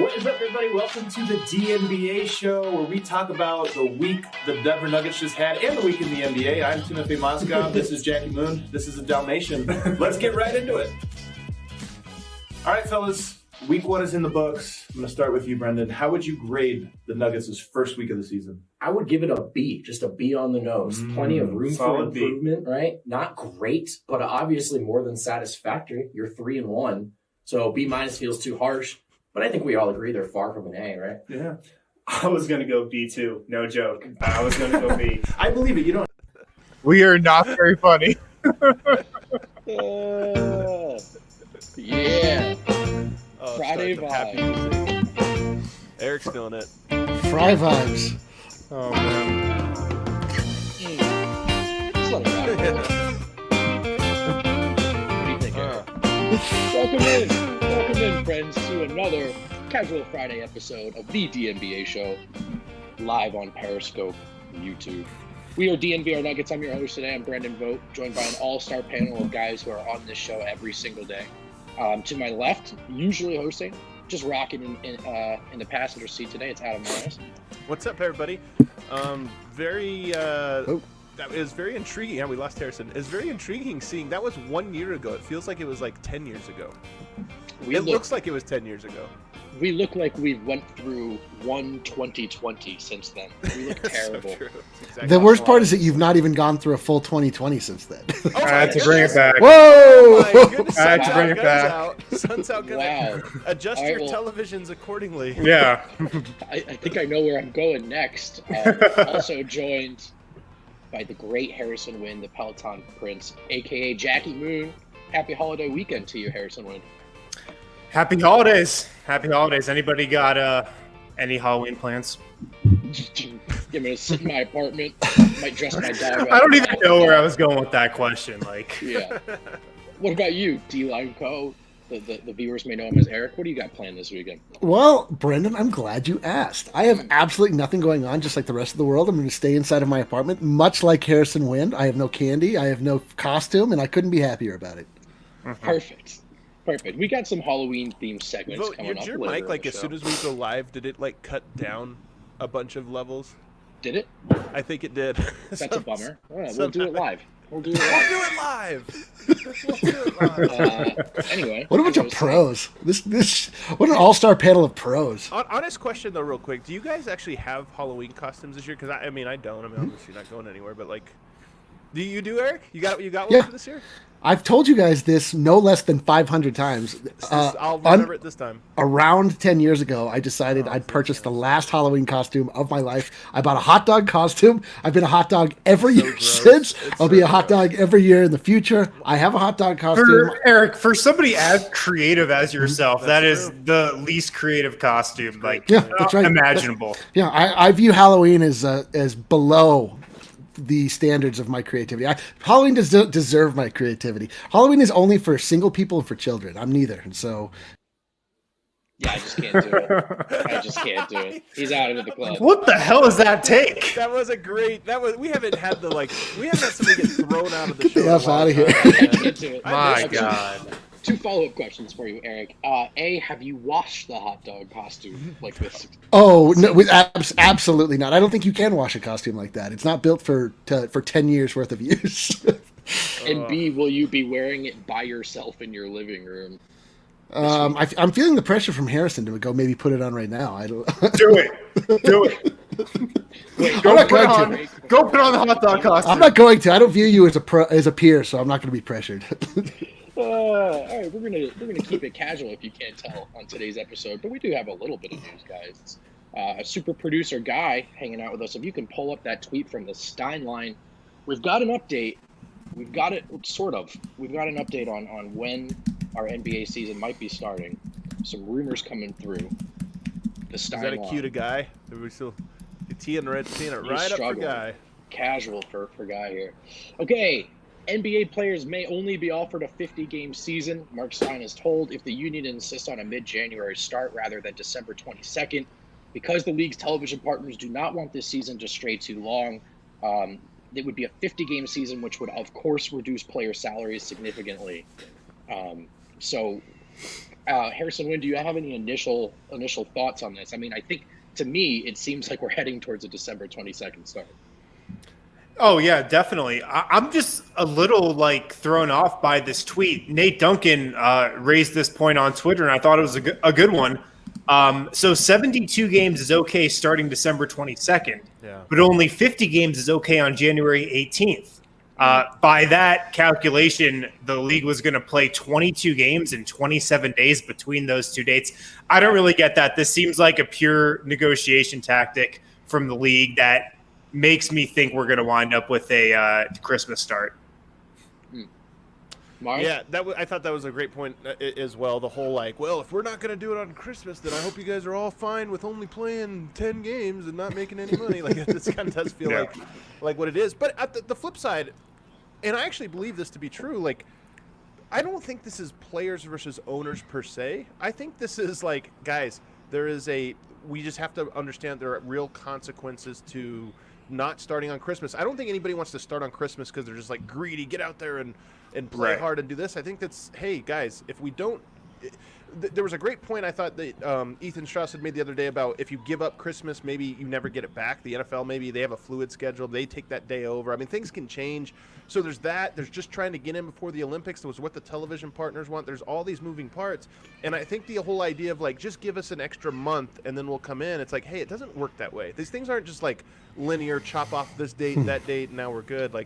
What is up, everybody? Welcome to the DNVR show, where we talk about the week the Denver Nuggets just had and the week in the NBA. I'm Timothy Moscow. This is Jackie Moon. This is a Dalmatian. Let's get right into it. All right, fellas. Week one is in the books. I'm going to start with you, Brendan. How would you grade the Nuggets' first week of the season? I would give it a B, just a B on the nose. Plenty of room for improvement, B. right? Not great, but obviously more than satisfactory. You're 3-1, so B- feels too harsh. But I think we all agree they're far from an A, right? Yeah. I was going to go B too. No joke. I was going to go B. I believe it. You don't. We are not very funny. Yeah. Oh, Friday vibe. Eric's feeling it. Fry vibes. Oh, man. Just let it ride. What do you think, Eric? Welcome in, friends, to another Casual Friday episode of the DNVR show, live on Periscope and YouTube. We are DNVR Nuggets. I'm your host today. I'm Brendan Vogt, joined by an all-star panel of guys who are on this show every single day. To my left, usually hosting, just rocking in the passenger seat today, it's Adam Morris. What's up, everybody? That is very intriguing. Yeah, we lost Harrison. It's very intriguing seeing that was 1 year ago. It feels like it was like 10 years ago. It looks like it was 10 years ago. We look like we went through 2020 since then. We look terrible. So exactly The worst part is that you've not even gone through a full 2020 since then. Oh, I had to bring it back. Whoa! Oh my goodness. I had to bring it Guns back. out. Sun's out. Wow. Adjust All right, your well, televisions accordingly. Yeah. I think I know where I'm going next. Also joined by the great Harrison Wind, the Peloton Prince, a.k.a. Jackie Moon. Happy holiday weekend to you, Harrison Wind. Happy holidays. Happy holidays. Anybody got any Halloween plans? I'm going to sit in my apartment, might dress my dog up. I don't even know where I was going with that question. Like, Yeah. What about you, D-Line Co.? The viewers may know him as Eric. What do you got planned this weekend? Well, Brendan, I'm glad you asked. I have absolutely nothing going on, just like the rest of the world. I'm going to stay inside of my apartment, much like Harrison Wind. I have no candy, I have no costume, and I couldn't be happier about it. Perfect. We got some Halloween-themed segments coming up. Your later mic, in like, the as show. soon as we go live, did it, like, cut down a bunch of levels? Did it? I think it did. That's a bummer. All right, we'll do it live. We'll do it live. Anyway. What a bunch of pros. What an all-star panel of pros. Honest question, though, real quick. Do you guys actually have Halloween costumes this year? Because, I mean, I don't. I mean, obviously not going anywhere. But, like, do you do, Eric? You got one for this year? I've told you guys this no less than 500 times. I'll remember it this time. Around 10 years ago, I decided I'd purchase the last Halloween costume of my life. I bought a hot dog costume. I've been a hot dog every year since. I'll be a hot dog every year in the future. I have a hot dog costume. Eric, for somebody as creative as yourself, that is the least creative costume, like, Yeah, that's right. imaginable. Yeah, I view Halloween as below the standards of my creativity. Halloween does not deserve my creativity. Halloween is only for single people and for children. I'm neither, and so. Yeah, I just can't do it. He's out of the club. What the hell does that take? That was a great. We haven't had somebody get thrown out of the Get show. the F out of here. I can't do it. My God. Two follow-up questions for you, Eric. A, have you washed the hot dog costume like this? Oh, no, absolutely not. I don't think you can wash a costume like that. It's not built for 10 years worth of use. And B, will you be wearing it by yourself in your living room? I'm feeling the pressure from Harrison to go maybe put it on right now. Do it. Wait, Go put on the hot dog costume. I'm not going to. I don't view you as a peer, so I'm not going to be pressured. all right, we're gonna keep it casual if you can't tell on today's episode, but we do have a little bit of news, guys. A super producer Guy hanging out with us. If you can pull up that tweet from the Stein line, we've got an update. We've got it sort of. We've got an update on when our NBA season might be starting. Some rumors coming through. The Stein Is that a line. cue to Guy? Are we still teeing it right up for Guy? Casual for Guy here. Okay. NBA players may only be offered a 50-game season. Mark Stein is told if the union insists on a mid-January start rather than December 22nd, because the league's television partners do not want this season to stray too long, it would be a 50-game season, which would, of course, reduce player salaries significantly. So Harrison Wynn, do you have any initial thoughts on this? I mean, I think to me, it seems like we're heading towards a December 22nd start. Oh yeah, definitely. I'm just a little thrown off by this tweet. Nate Duncan raised this point on Twitter, and I thought it was a good one. So 72 games is okay starting December 22nd, but only 50 games is okay on January 18th. By that calculation, the league was going to play 22 games in 27 days between those two dates. I don't really get that. This seems like a pure negotiation tactic from the league that makes me think we're going to wind up with a Christmas start. Mark? Yeah, I thought that was a great point as well. The whole well, if we're not going to do it on Christmas, then I hope you guys are all fine with only playing 10 games and not making any money. This kind of does feel like what it is. But at the flip side, and I actually believe this to be true, I don't think this is players versus owners per se. I think this is guys, we just have to understand there are real consequences to not starting on Christmas. I don't think anybody wants to start on Christmas because they're just greedy, get out there and play hard and do this. I think that's, hey guys, if we don't, there was a great point I thought that Ethan Strauss had made the other day about if you give up Christmas, maybe you never get it back. The NFL, maybe they have a fluid schedule. They take that day over. I mean, things can change. So there's that. There's just trying to get in before the Olympics. That was what the television partners want. There's all these moving parts. And I think the whole idea of just give us an extra month and then we'll come in. It's hey, it doesn't work that way. These things aren't just linear, chop off this date and that date and now we're good.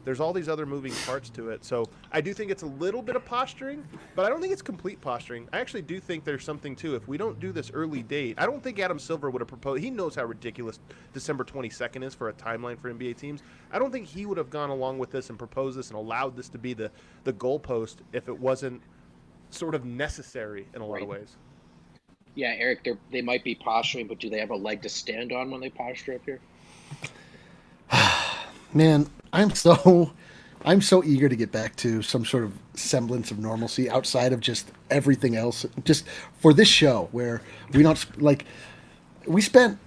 There's all these other moving parts to it. So I do think it's a little bit of posturing, but I don't think it's complete posturing. I actually do think there's something too. If we don't do this early date, I don't think Adam Silver would have proposed. He knows how ridiculous December 22nd is for a timeline for NBA teams. I don't think he would have gone along with this and proposed this and allowed this to be the goalpost if it wasn't sort of necessary in a lot of ways. Yeah, Eric, they might be posturing, but do they have a leg to stand on when they posture up here? Man, I'm so eager to get back to some sort of semblance of normalcy outside of just everything else. Just for this show where we don't we spent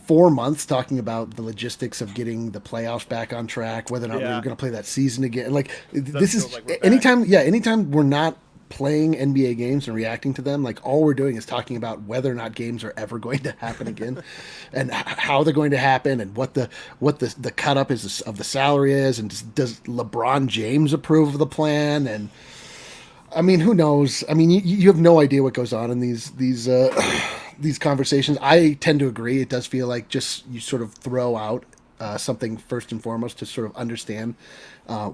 4 months talking about the logistics of getting the playoffs back on track, whether or not we were going to play that season again. This is anytime we're not playing NBA games and reacting to them, all we're doing is talking about whether or not games are ever going to happen again and how they're going to happen and what the cut up is of the salary is, and does LeBron James approve of the plan? And I mean, who knows? I mean, you have no idea what goes on in these conversations. I tend to agree. It does feel like just you sort of throw out something first and foremost to sort of understand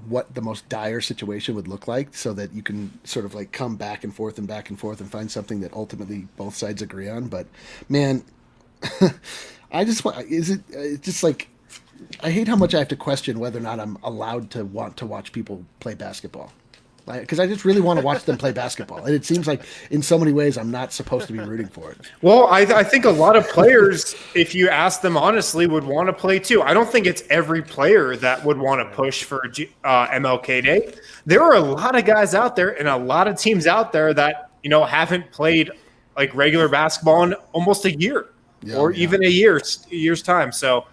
what the most dire situation would look like, so that you can sort of come back and forth and find something that ultimately both sides agree on. But man, I just want, it's just I hate how much I have to question whether or not I'm allowed to want to watch people play basketball. Because I just really want to watch them play basketball. And it seems like in so many ways I'm not supposed to be rooting for it. Well, I think a lot of players, if you ask them honestly, would want to play too. I don't think it's every player that would want to push for MLK Day. There are a lot of guys out there and a lot of teams out there that, haven't played regular basketball in almost a year even a year's time. So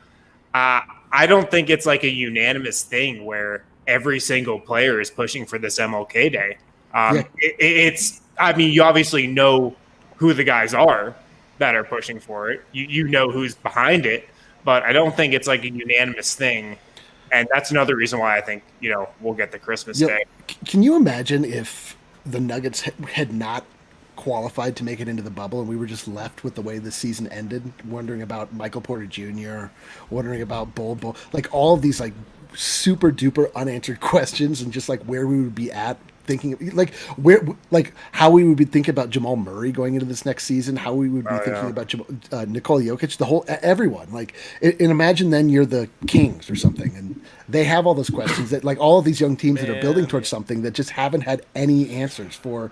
I don't think it's a unanimous thing where every single player is pushing for this MLK Day. You obviously know who the guys are that are pushing for it. You know who's behind it, but I don't think it's a unanimous thing. And that's another reason why I think, we'll get the Christmas Day. Can you imagine if the Nuggets had not qualified to make it into the bubble and we were just left with the way the season ended, wondering about Michael Porter Jr., wondering about Bol, all of these super duper unanswered questions, and just where we would be at thinking how we would be thinking about Jamal Murray going into this next season, how we would be thinking about Nikola Jokic, the whole everyone. And imagine then you're the Kings or something, and they have all those questions that all of these young teams that are building towards something that just haven't had any answers for.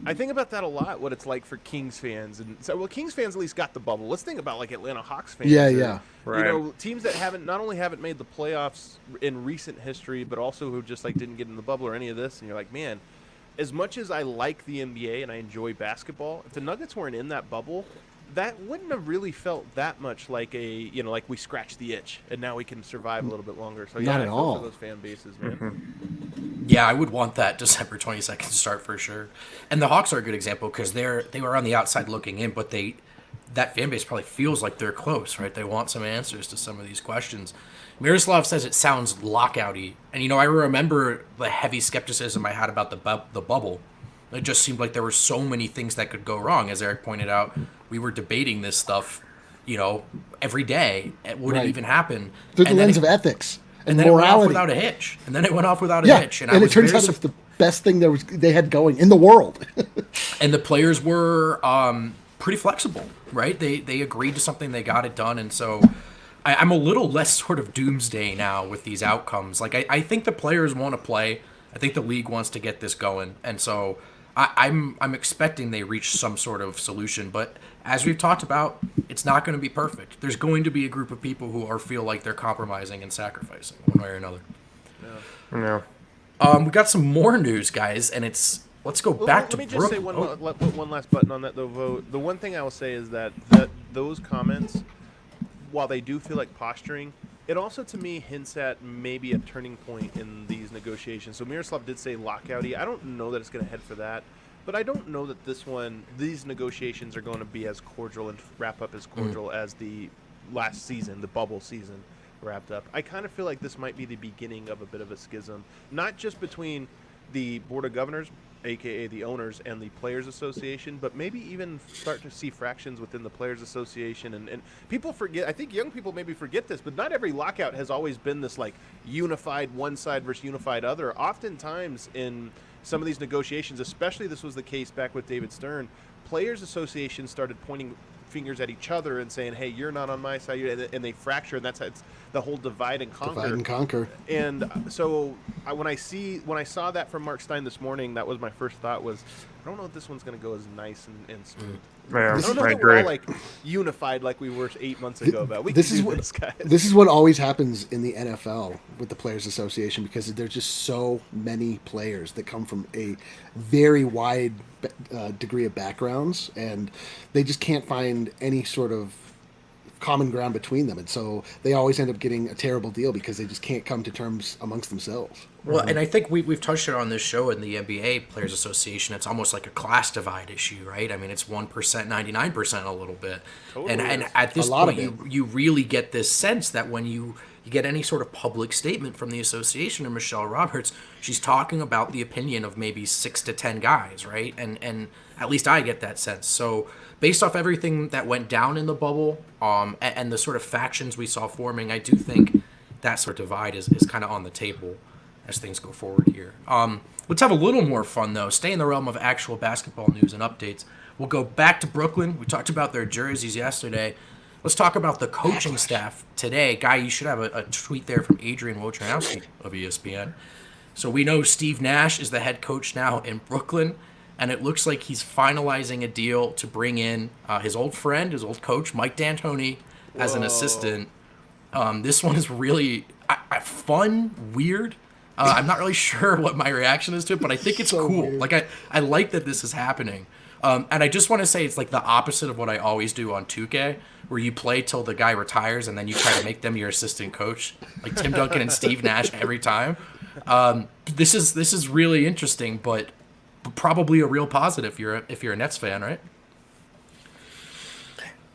I think about that a lot, what it's like for Kings fans. And so, Kings fans at least got the bubble. Let's think about Atlanta Hawks fans. Right. Teams that not only haven't made the playoffs in recent history, but also who just didn't get in the bubble or any of this. And you're man, as much as I like the NBA and I enjoy basketball, if the Nuggets weren't in that bubble, that wouldn't have really felt that much like we scratched the itch and now we can survive a little bit longer. So not at all. For those fan bases, man. Yeah, I would want that December 22nd start for sure. And the Hawks are a good example because they were on the outside looking in, but that fan base probably feels like they're close, right? They want some answers to some of these questions. Miroslav says it sounds lockouty, and I remember the heavy skepticism I had about the bubble. It just seemed like there were so many things that could go wrong. As Eric pointed out, we were debating this stuff, every day. Would it even happen? Through the lens of ethics and then morality. It went off without a hitch. And then it went off without a hitch. And it turns out it's the best thing they had going in the world. And the players were pretty flexible, right? They agreed to something, they got it done, and so I'm a little less sort of doomsday now with these outcomes. Like I think the players want to play. I think the league wants to get this going, and so I'm expecting they reach some sort of solution. But as we've talked about, it's not going to be perfect. There's going to be a group of people who feel like they're compromising and sacrificing one way or another. No. We got some more news, guys, and let's go back to Let me Brooke. just say one last button on that, though. The one thing I will say is that those comments, while they do feel like posturing, it also, to me, hints at maybe a turning point in these negotiations. So Miroslav did say lockouty. I don't know that it's going to head for that, but I don't know that these negotiations are going to be as cordial and wrap up as cordial as the last season, the bubble season, wrapped up. I kind of feel like this might be the beginning of a bit of a schism, not just between the Board of Governors, aka the owners, and the Players Association, but maybe even start to see fractions within the Players Association. And people forget, I think young people maybe forget this, but not every lockout has always been this like unified one side versus unified other. Oftentimes in some of these negotiations, especially this was the case back with David Stern, Players Association started pointing fingers at each other and saying, hey, you're not on my side, and they fracture, and that's how it's the whole divide and conquer. And so when I saw that from Mark Stein this morning, that was my first thought was, I don't know if this one's going to go as nice and smooth. Yeah, I don't know that we're all like unified like we were 8 months ago. But this is what always happens in the NFL with the Players Association, because there's just so many players that come from a very wide degree of backgrounds, and they just can't find any sort of common ground between them, and so they always end up getting a terrible deal because they just can't come to terms amongst themselves. Well, and I think we've touched it on this show in the NBA Players Association. It's almost like a class divide issue, right? I mean, it's 1%, 99% a little bit. Totally. And at this point, you really get this sense that when you get any sort of public statement from the association or Michelle Roberts, she's talking about the opinion of maybe 6 to 10 guys, right? And at least I get that sense. So based off everything that went down in the bubble, and the sort of factions we saw forming, I do think that sort of divide is kind of on the table as things go forward here. Let's have a little more fun, though. Stay in the realm of actual basketball news and updates. We'll go back to Brooklyn. We talked about their jerseys yesterday. Let's talk about the coaching staff today. Guy, you should have a tweet there from Adrian Wojnarowski of ESPN. So we know Steve Nash is the head coach now in Brooklyn, and it looks like he's finalizing a deal to bring in his old friend, his old coach, Mike D'Antoni, as an assistant. This one is really fun, weird. I'm not really sure what my reaction is to it, but I think it's so cool. Weird. Like I like that this is happening. And I just want to say it's like the opposite of what I always do on 2K, where you play till the guy retires and then you try to make them your assistant coach, like Tim Duncan and Steve Nash every time. This is really interesting, but probably a real positive if you're a Nets fan, right?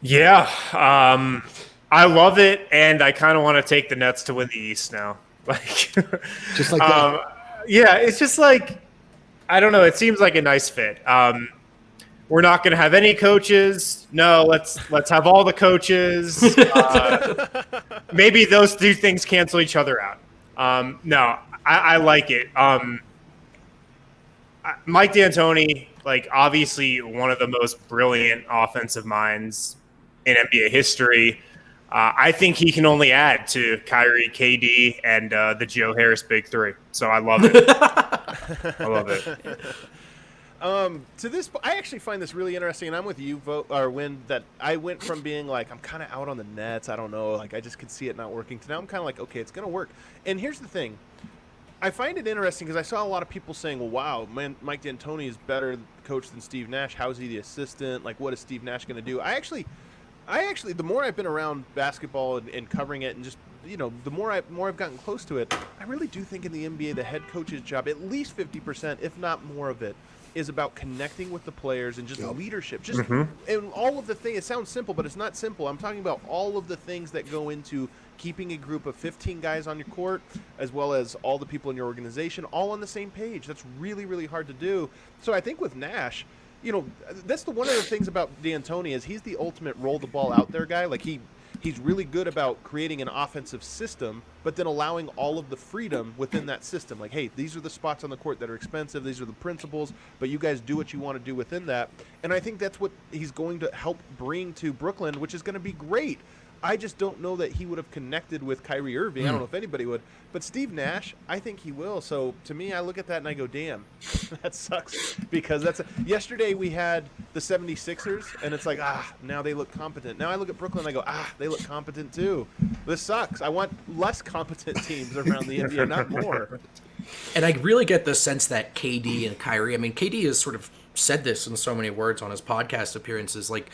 Yeah, I love it, and I kind of want to take the Nets to win the East now. Like, just like that. Yeah, it's just like, I don't know. It seems like a nice fit. We're not going to have any coaches. No, let's have all the coaches. Maybe those two things cancel each other out. No, I like it. Mike D'Antoni, like, obviously one of the most brilliant offensive minds in NBA history. I think he can only add to Kyrie, KD, and the Joe Harris Big Three. So I love it. I love it. To this, I actually find this really interesting, and I'm with you, Win, that I went from being like, I'm kind of out on the Nets, I don't know, like I just could see it not working, to now I'm kind of like, okay, it's going to work. And here's the thing. I find it interesting because I saw a lot of people saying, well, wow, man, Mike D'Antoni is better coach than Steve Nash. How is he the assistant? Like, what is Steve Nash going to do? I actually, the more I've been around basketball and covering it and just the more I've gotten close to it, I really do think in the NBA the head coach's job, at least 50%, if not more of it, is about connecting with the players and just leadership. Just and all of the things. It sounds simple, but it's not simple. I'm talking about all of the things that go into keeping a group of 15 guys on your court, as well as all the people in your organization, all on the same page. That's really, really hard to do. So I think with Nash, that's one of the things about D'Antoni is he's the ultimate roll the ball out there guy. Like he's really good about creating an offensive system, but then allowing all of the freedom within that system. Like, hey, these are the spots on the court that are expensive. These are the principles, but you guys do what you want to do within that. And I think that's what he's going to help bring to Brooklyn, which is going to be great. I just don't know that he would have connected with Kyrie Irving. I don't know if anybody would. But Steve Nash, I think he will. So, to me, I look at that and I go, damn, that sucks. Because yesterday we had the 76ers, and it's like, now they look competent. Now I look at Brooklyn and I go, they look competent too. This sucks. I want less competent teams around the NBA, not more. And I really get the sense that KD and Kyrie, KD has sort of said this in so many words on his podcast appearances, like,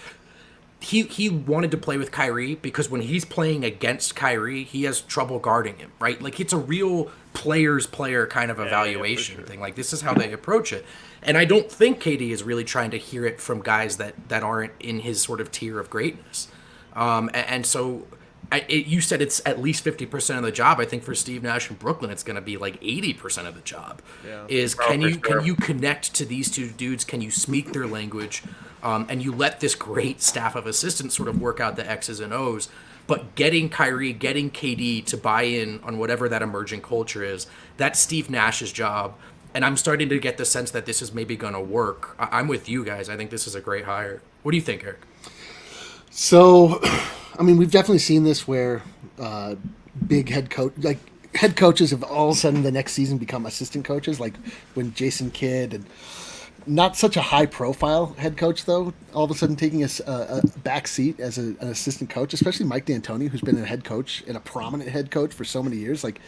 He wanted to play with Kyrie because when he's playing against Kyrie, he has trouble guarding him, right? Like, it's a real player's player kind of evaluation thing. Like, this is how they approach it. And I don't think KD is really trying to hear it from guys that aren't in his sort of tier of greatness. And so you said it's at least 50% of the job. I think for Steve Nash in Brooklyn, it's going to be like 80% of the job. Can you connect to these two dudes? Can you speak their language? And you let this great staff of assistants sort of work out the X's and O's. But getting Kyrie, getting KD to buy in on whatever that emerging culture is, that's Steve Nash's job. And I'm starting to get the sense that this is maybe going to work. I'm with you guys. I think this is a great hire. What do you think, Eric? So, we've definitely seen this where big head coaches have all of a sudden the next season become assistant coaches, like when Jason Kidd and not such a high-profile head coach, though, all of a sudden taking a back seat as an assistant coach, especially Mike D'Antoni, who's been a head coach and a prominent head coach for so many years. Like,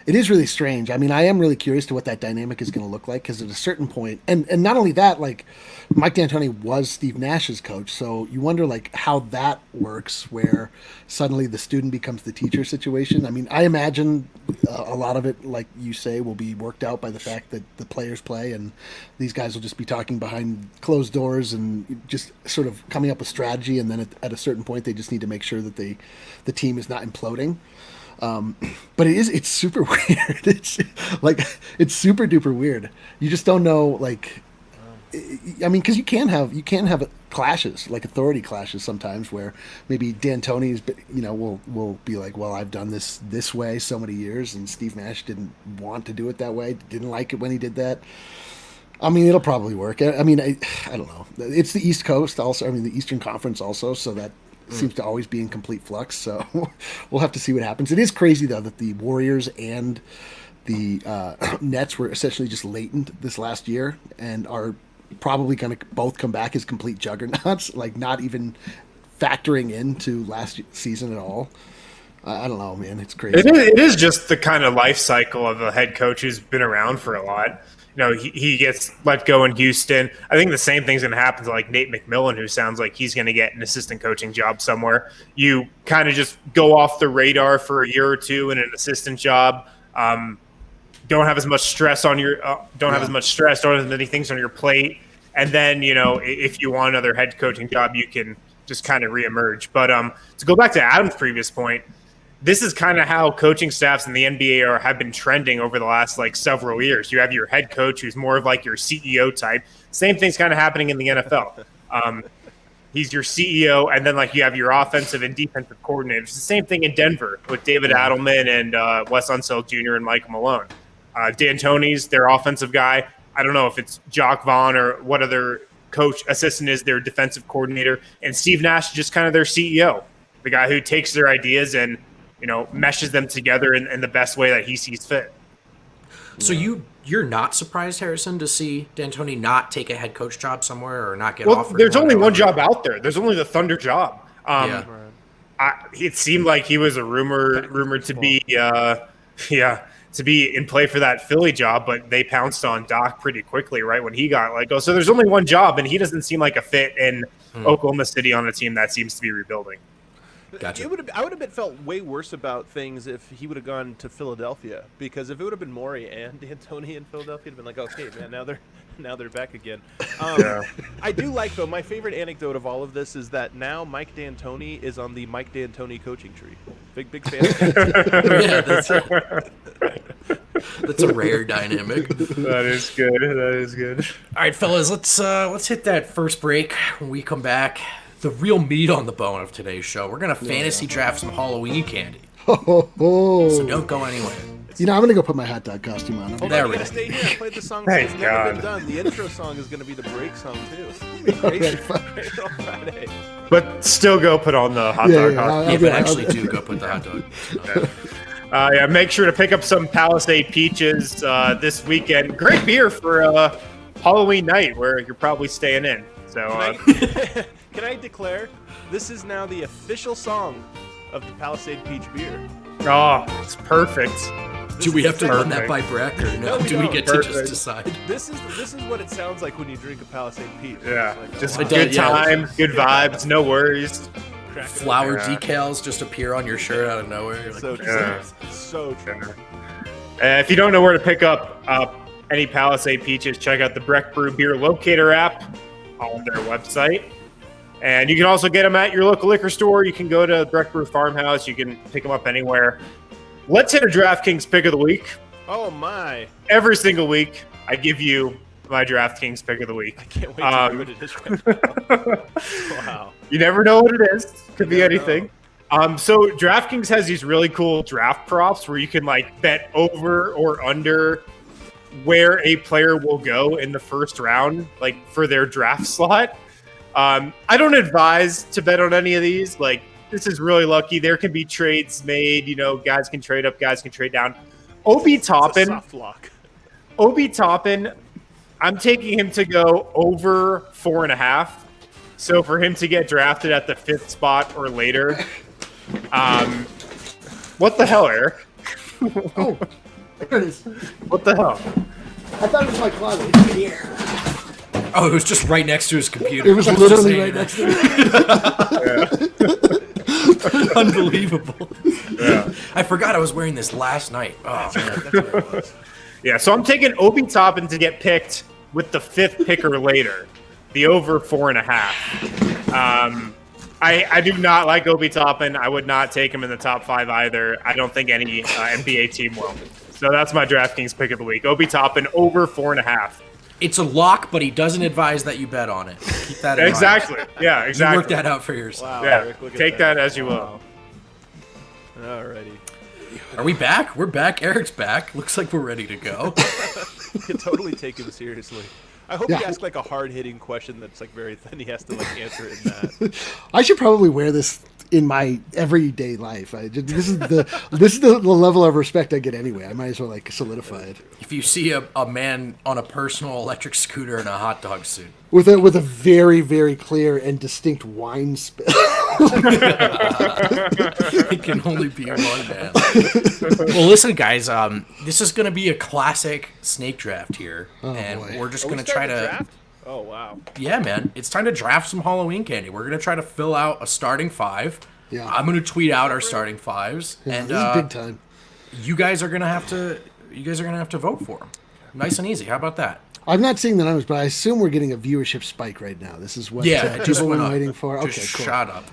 it is really strange. I am really curious to what that dynamic is going to look like, because at a certain point, and not only that, like, Mike D'Antoni was Steve Nash's coach, so you wonder, like, how that works, where suddenly the student becomes the teacher situation. I imagine a lot of it, like you say, will be worked out by the fact that the players play, and these guys will just be talking behind closed doors and just sort of coming up with strategy, and then at a certain point, they just need to make sure that the team is not imploding. But it's super weird. It's super duper weird. You just don't know, like, because you can have clashes, like authority clashes sometimes, where maybe D'Antoni's, will be like, well, I've done this way so many years, and Steve Nash didn't want to do it that way, didn't like it when he did that. It'll probably work. I don't know. It's the East Coast also. The Eastern Conference also, so that seems to always be in complete flux. So we'll have to see what happens. It is crazy, though, that the Warriors and the Nets were essentially just latent this last year and are probably going to both come back as complete juggernauts, like not even factoring into last season at all. I don't know, man. It's crazy. It is just the kind of life cycle of a head coach who's been around for a lot. He gets let go in Houston. I think the same thing's going to happen to like Nate McMillan, who sounds like he's going to get an assistant coaching job somewhere. You kind of just go off the radar for a year or two in an assistant job. Don't have as much stress on your don't have as many things on your plate. And then, if you want another head coaching job, you can just kind of reemerge. But to go back to Adam's previous point, this is kind of how coaching staffs in the NBA have been trending over the last several years. You have your head coach who's more of like your CEO type. Same thing's kind of happening in the NFL. He's your CEO, and then you have your offensive and defensive coordinators. It's the same thing in Denver with David Adelman and Wes Unseld Jr. and Mike Malone. D'Antoni's their offensive guy. I don't know if it's Jock Vaughn or what other coach assistant is their defensive coordinator, and Steve Nash is just kind of their CEO, the guy who takes their ideas and meshes them together in the best way that he sees fit. So you're not surprised, Harrison, to see D'Antoni not take a head coach job somewhere or not get offered? There's only one job out there. There's only the Thunder job. It seemed like he was a rumored to be to be in play for that Philly job, but they pounced on Doc pretty quickly right when he got let go. So there's only one job, and he doesn't seem like a fit in Oklahoma City on a team that seems to be rebuilding. Gotcha. I would have felt way worse about things if he would have gone to Philadelphia, because if it would have been Morey and D'Antoni in Philadelphia, it'd been like, okay, man, now they're back again. I do like, though, my favorite anecdote of all of this is that now Mike D'Antoni is on the Mike D'Antoni coaching tree. Big fan of D'Antoni. Yeah, that's a rare dynamic. That is good. All right, fellas, let's hit that first break. When we come back, the real meat on the bone of today's show. We're gonna fantasy draft some Halloween candy. So don't go anywhere. I'm gonna go put my hot dog costume on. There we gotta go. stay here and play the song Thank that's never been God. done. The intro song is going to be the break song, too. Great on Friday. But still go put on the hot dog costume. Yeah, but actually do go put the hot dog. Make sure to pick up some Palisade Peaches this weekend. Great beer for Halloween night where you're probably staying in. So Can I declare this is now the official song of the Palisade Peach beer? oh, it's perfect. Do we have to run that perfect. by Breck or no? No, we Do we don't. get to just Perfect. decide? This is what it sounds like when you drink a Palisade Peach. Yeah, It's like, just oh, a wow. good Yeah. time, good vibes, no worries. Crack it Flower Yeah. decals just appear on your shirt out of nowhere. You're like, So what is true. that? So true. If you don't know where to pick up any Palisade Peaches, check out the Breck Brew Beer Locator app on their website. And you can also get them at your local liquor store. You can go to Breck Brew Farmhouse. You can pick them up anywhere. Let's hit a DraftKings pick of the week. Oh, my. Every single week, I give you my DraftKings pick of the week. Can't wait to hear what it is right now. Wow. You never know what it is. Could be never anything. So DraftKings has these really cool draft props where you can like bet over or under where a player will go in the first round, like for their draft slot. I don't advise to bet on any of these. Like, this is really lucky. There can be trades made. Guys can trade up, guys can trade down. Obi It's a Toppin, soft lock. I'm taking him to go over 4.5. So for him to get drafted at the 5th spot or later, what the hell, Eric? Oh, there it is. What the hell? I thought it was my closet. Here. Oh, it was just right next to his computer. It was Just literally saying right that. next to me. Unbelievable. Yeah. I forgot I was wearing this last night. Oh, man. That's what it was. Yeah, so I'm taking Obi Toppin to get picked with the 5th pick or later, the over 4.5. I do not like Obi Toppin. I would not take him in the top 5 either. I don't think any NBA team will. So that's my DraftKings pick of the week. Obi Toppin over 4.5. It's a lock, but he doesn't advise that you bet on it. Keep that in mind. Exactly. Yeah, You exactly. work that out for yourself. Wow, Yeah, Eric, look at take that as you will. Wow. Alrighty. Are we back? We're back. Eric's back. Looks like we're ready to go. You can totally take him seriously. I hope Yeah. you ask like a hard-hitting question that's like very thin. He has to like answer it in that. I should probably wear this in my everyday life. This is the level of respect I get anyway. I might as well like solidify it If you see a man on a personal electric scooter in a hot dog suit, with a very, very clear and distinct wine spill. it can only be one man. Well, listen, guys. This is going to be a classic snake draft here, and boy. we're just Are we going to try starting to. draft? Oh wow. Yeah, man. It's time to draft some Halloween candy. We're going to try to fill out a starting 5. Yeah. I'm going to tweet out our starting 5s, Yeah, and this is big time. you guys are going to have to. You guys are going to have to vote for them. Nice and easy. How about that? I'm not seeing the numbers, but I assume we're getting a viewership spike right now. This is what Yeah, it just people went were up. waiting for. Okay, Just cool. shot up.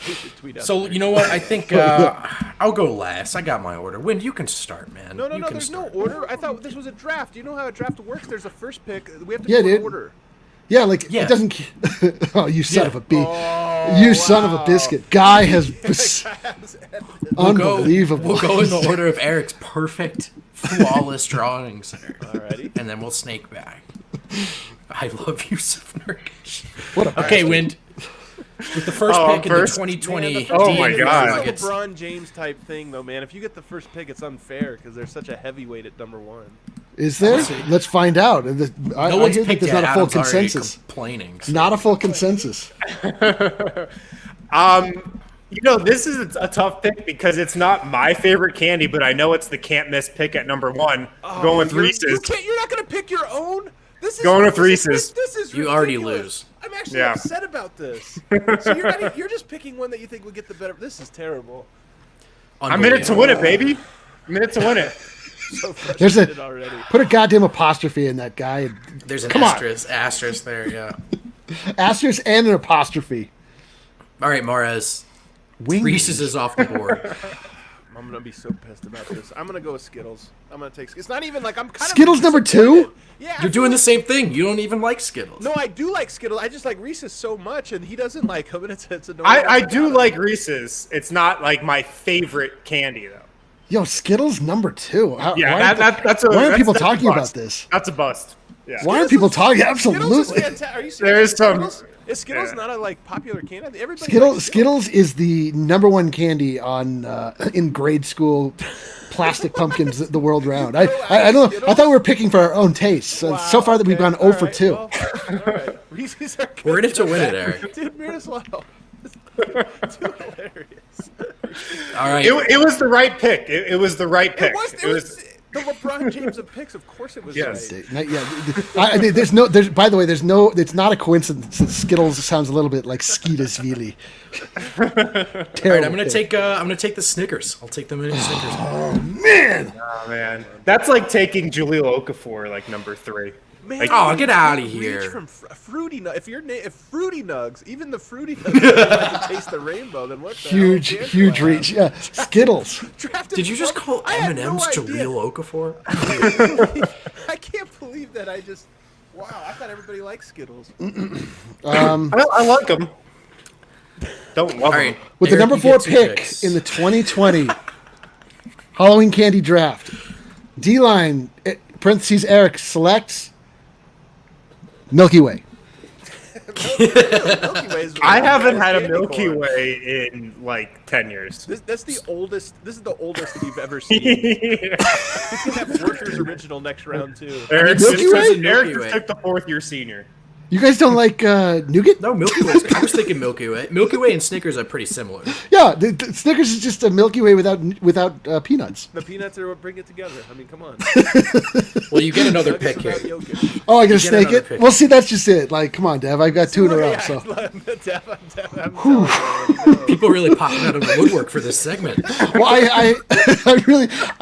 We should tweet out So the you know what? I think I'll go last. I got my order. Wind, you can start, man. No, You can there's start. no order. I thought this was a draft. You know how a draft works? There's a first pick. We have to Yeah, go in dude. order. Yeah, like Yeah. it doesn't. Oh, you son Yeah. of a bee! Oh, You son of a wow. biscuit! Guy has We'll go- unbelievable. We'll go in the order of Eric's perfect, flawless drawings there. Alrighty. And then we'll snake back. I love Yusuf Nurkic. What a Okay, Wind. With the first Oh, pick first? in the 2020 Man, the Oh first my pick God. is a Nuggets. LeBron James type thing, though, man. If you get the first pick, it's unfair because there's such a heavyweight at number 1. Is there? Let's find out. I No one's hear that picked there's yet. not a full Adam's already consensus. complaining. so- Not a full consensus. This is a tough pick because it's not my favorite candy, but I know it's the can't miss pick at number 1. Going with Reese's. You're not going to pick your own? This is Going with this is- Reese's. This is You already ridiculous. lose. I'm actually upset about this. So you're just picking one that you think would get the better. This is terrible. I'm in it to win it, baby. I'm in it to win it. So There's already. Put a goddamn apostrophe in that guy. There's an Come on. asterisk there, yeah. Asterisk and an apostrophe. All right, Mares. Wings. Reese's is off the board. I'm gonna be so pissed about this. I'm gonna go with Skittles. I'm gonna take. It's not even like I'm kind Skittles of number 2? Yeah, You're doing the same thing. You don't even like Skittles. No, I do like Skittles. I just like Reese's so much, and he doesn't like them, and it's annoying. I do like Reese's. It's not like my favorite candy though. Yo, Skittles number 2. Yeah, why aren't people talking a about bust. this? That's a bust. Yeah. Why aren't people talking? Skittles is Absolutely. fantastic. Are you serious? There is some. Is Skittles Yeah. not a like popular candy? Everybody likes Skittles is the number 1 candy on in grade school plastic pumpkins the world round. I don't know. I thought we were picking for our own tastes. Wow, So far that we've gone 0 for 2. Well, all right. Reese's are good. We're in it to win it, Eric. Dude, Miroslav. Too hilarious. All right. It was the right pick. It was the right pick. It was the LeBron James of picks. Of course, it was Yes. right. There's by the way, it's not a coincidence that Skittles sounds a little bit like Skeetusvili. All right, I'm gonna take the Snickers. I'll take the mini Snickers. Oh man, that's like taking Jaleel Okafor like number 3. Man, Like, Oh, get out of reach here. From Fruity Nugs. If Fruity Nugs, even the Fruity Nugs like to taste the rainbow, then what the Huge hell? huge reach. Yeah, Skittles. Did you just call M&M's Jaleel Okafor? I can't believe that I just. Wow, I thought everybody liked Skittles. I like them. Don't love All them. right. With the Eric, number you 4 get 2 pick picks. in the 2020 Halloween candy draft, D-line, parentheses, Eric selects Milky Way. Milky Way is I haven't had a candy Milky corn. Way in like 10 years. That's the oldest. This is the oldest you've ever seen. You can have Workers Original next round too. Eric Milky just- Way? Eric Milky just Way. took the 4th-year senior. You guys don't like nougat? No, Milky Way. I was thinking Milky Way. Milky Way and Snickers are pretty similar. Yeah, the Snickers is just a Milky Way without peanuts. The peanuts are what bring it together. I mean, come on. Well, you get another Nuggets pick here. without Jokic. Oh, I gotta get snake another it? pick. Well, see, that's just it. Like, come on, Dev. I've got 2 in a row. So I'm telling you. People really popping out of the woodwork for this segment. well, I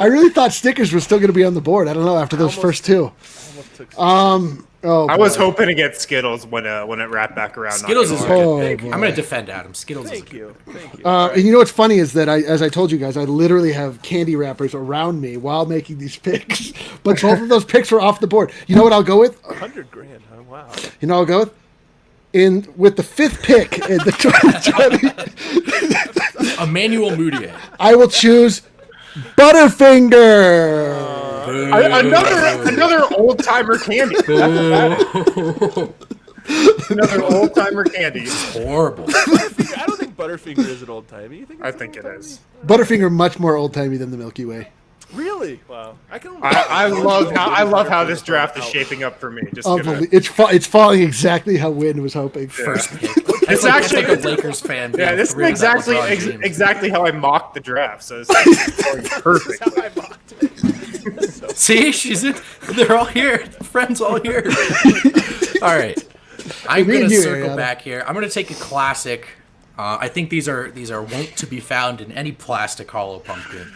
really thought Snickers was still going to be on the board. I don't know after those first 2. Almost took Oh, I was boy. hoping to get Skittles when it wrapped back around. not Skittles is a gonna lie. good pick. boy. I'm going to defend Adam. Skittles is a Thank good you. Thank you. And you know what's funny is that as I told you guys, I literally have candy wrappers around me while making these picks. But both of those picks were off the board. You know what I'll go with? $100,000, huh? Wow. You know what I'll go with the 5th pick in the 2020. Emmanuel Mudiay. I will choose Butterfinger. Another old timer candy. Another old timer candy. Horrible. I don't think Butterfinger is an old timey. You think? I It's an think it old-timey? is. Butterfinger much more old timey than the Milky Way. Really? Wow. I can. I love how this draft is shaping up for me. Just gonna, It's falling exactly how Wynn was hoping. First pick. It's That's actually like a Lakers fan. yeah. being This is thrilled about exactly LeBron James. exactly how I mocked the draft. So it's going perfect. How I mocked it. See, she's in. They're all here. Friends all here. All right. I'm Me gonna and you, circle Ariana. back here. I'm gonna take a classic. I think these are wont to be found in any plastic hollow pumpkin.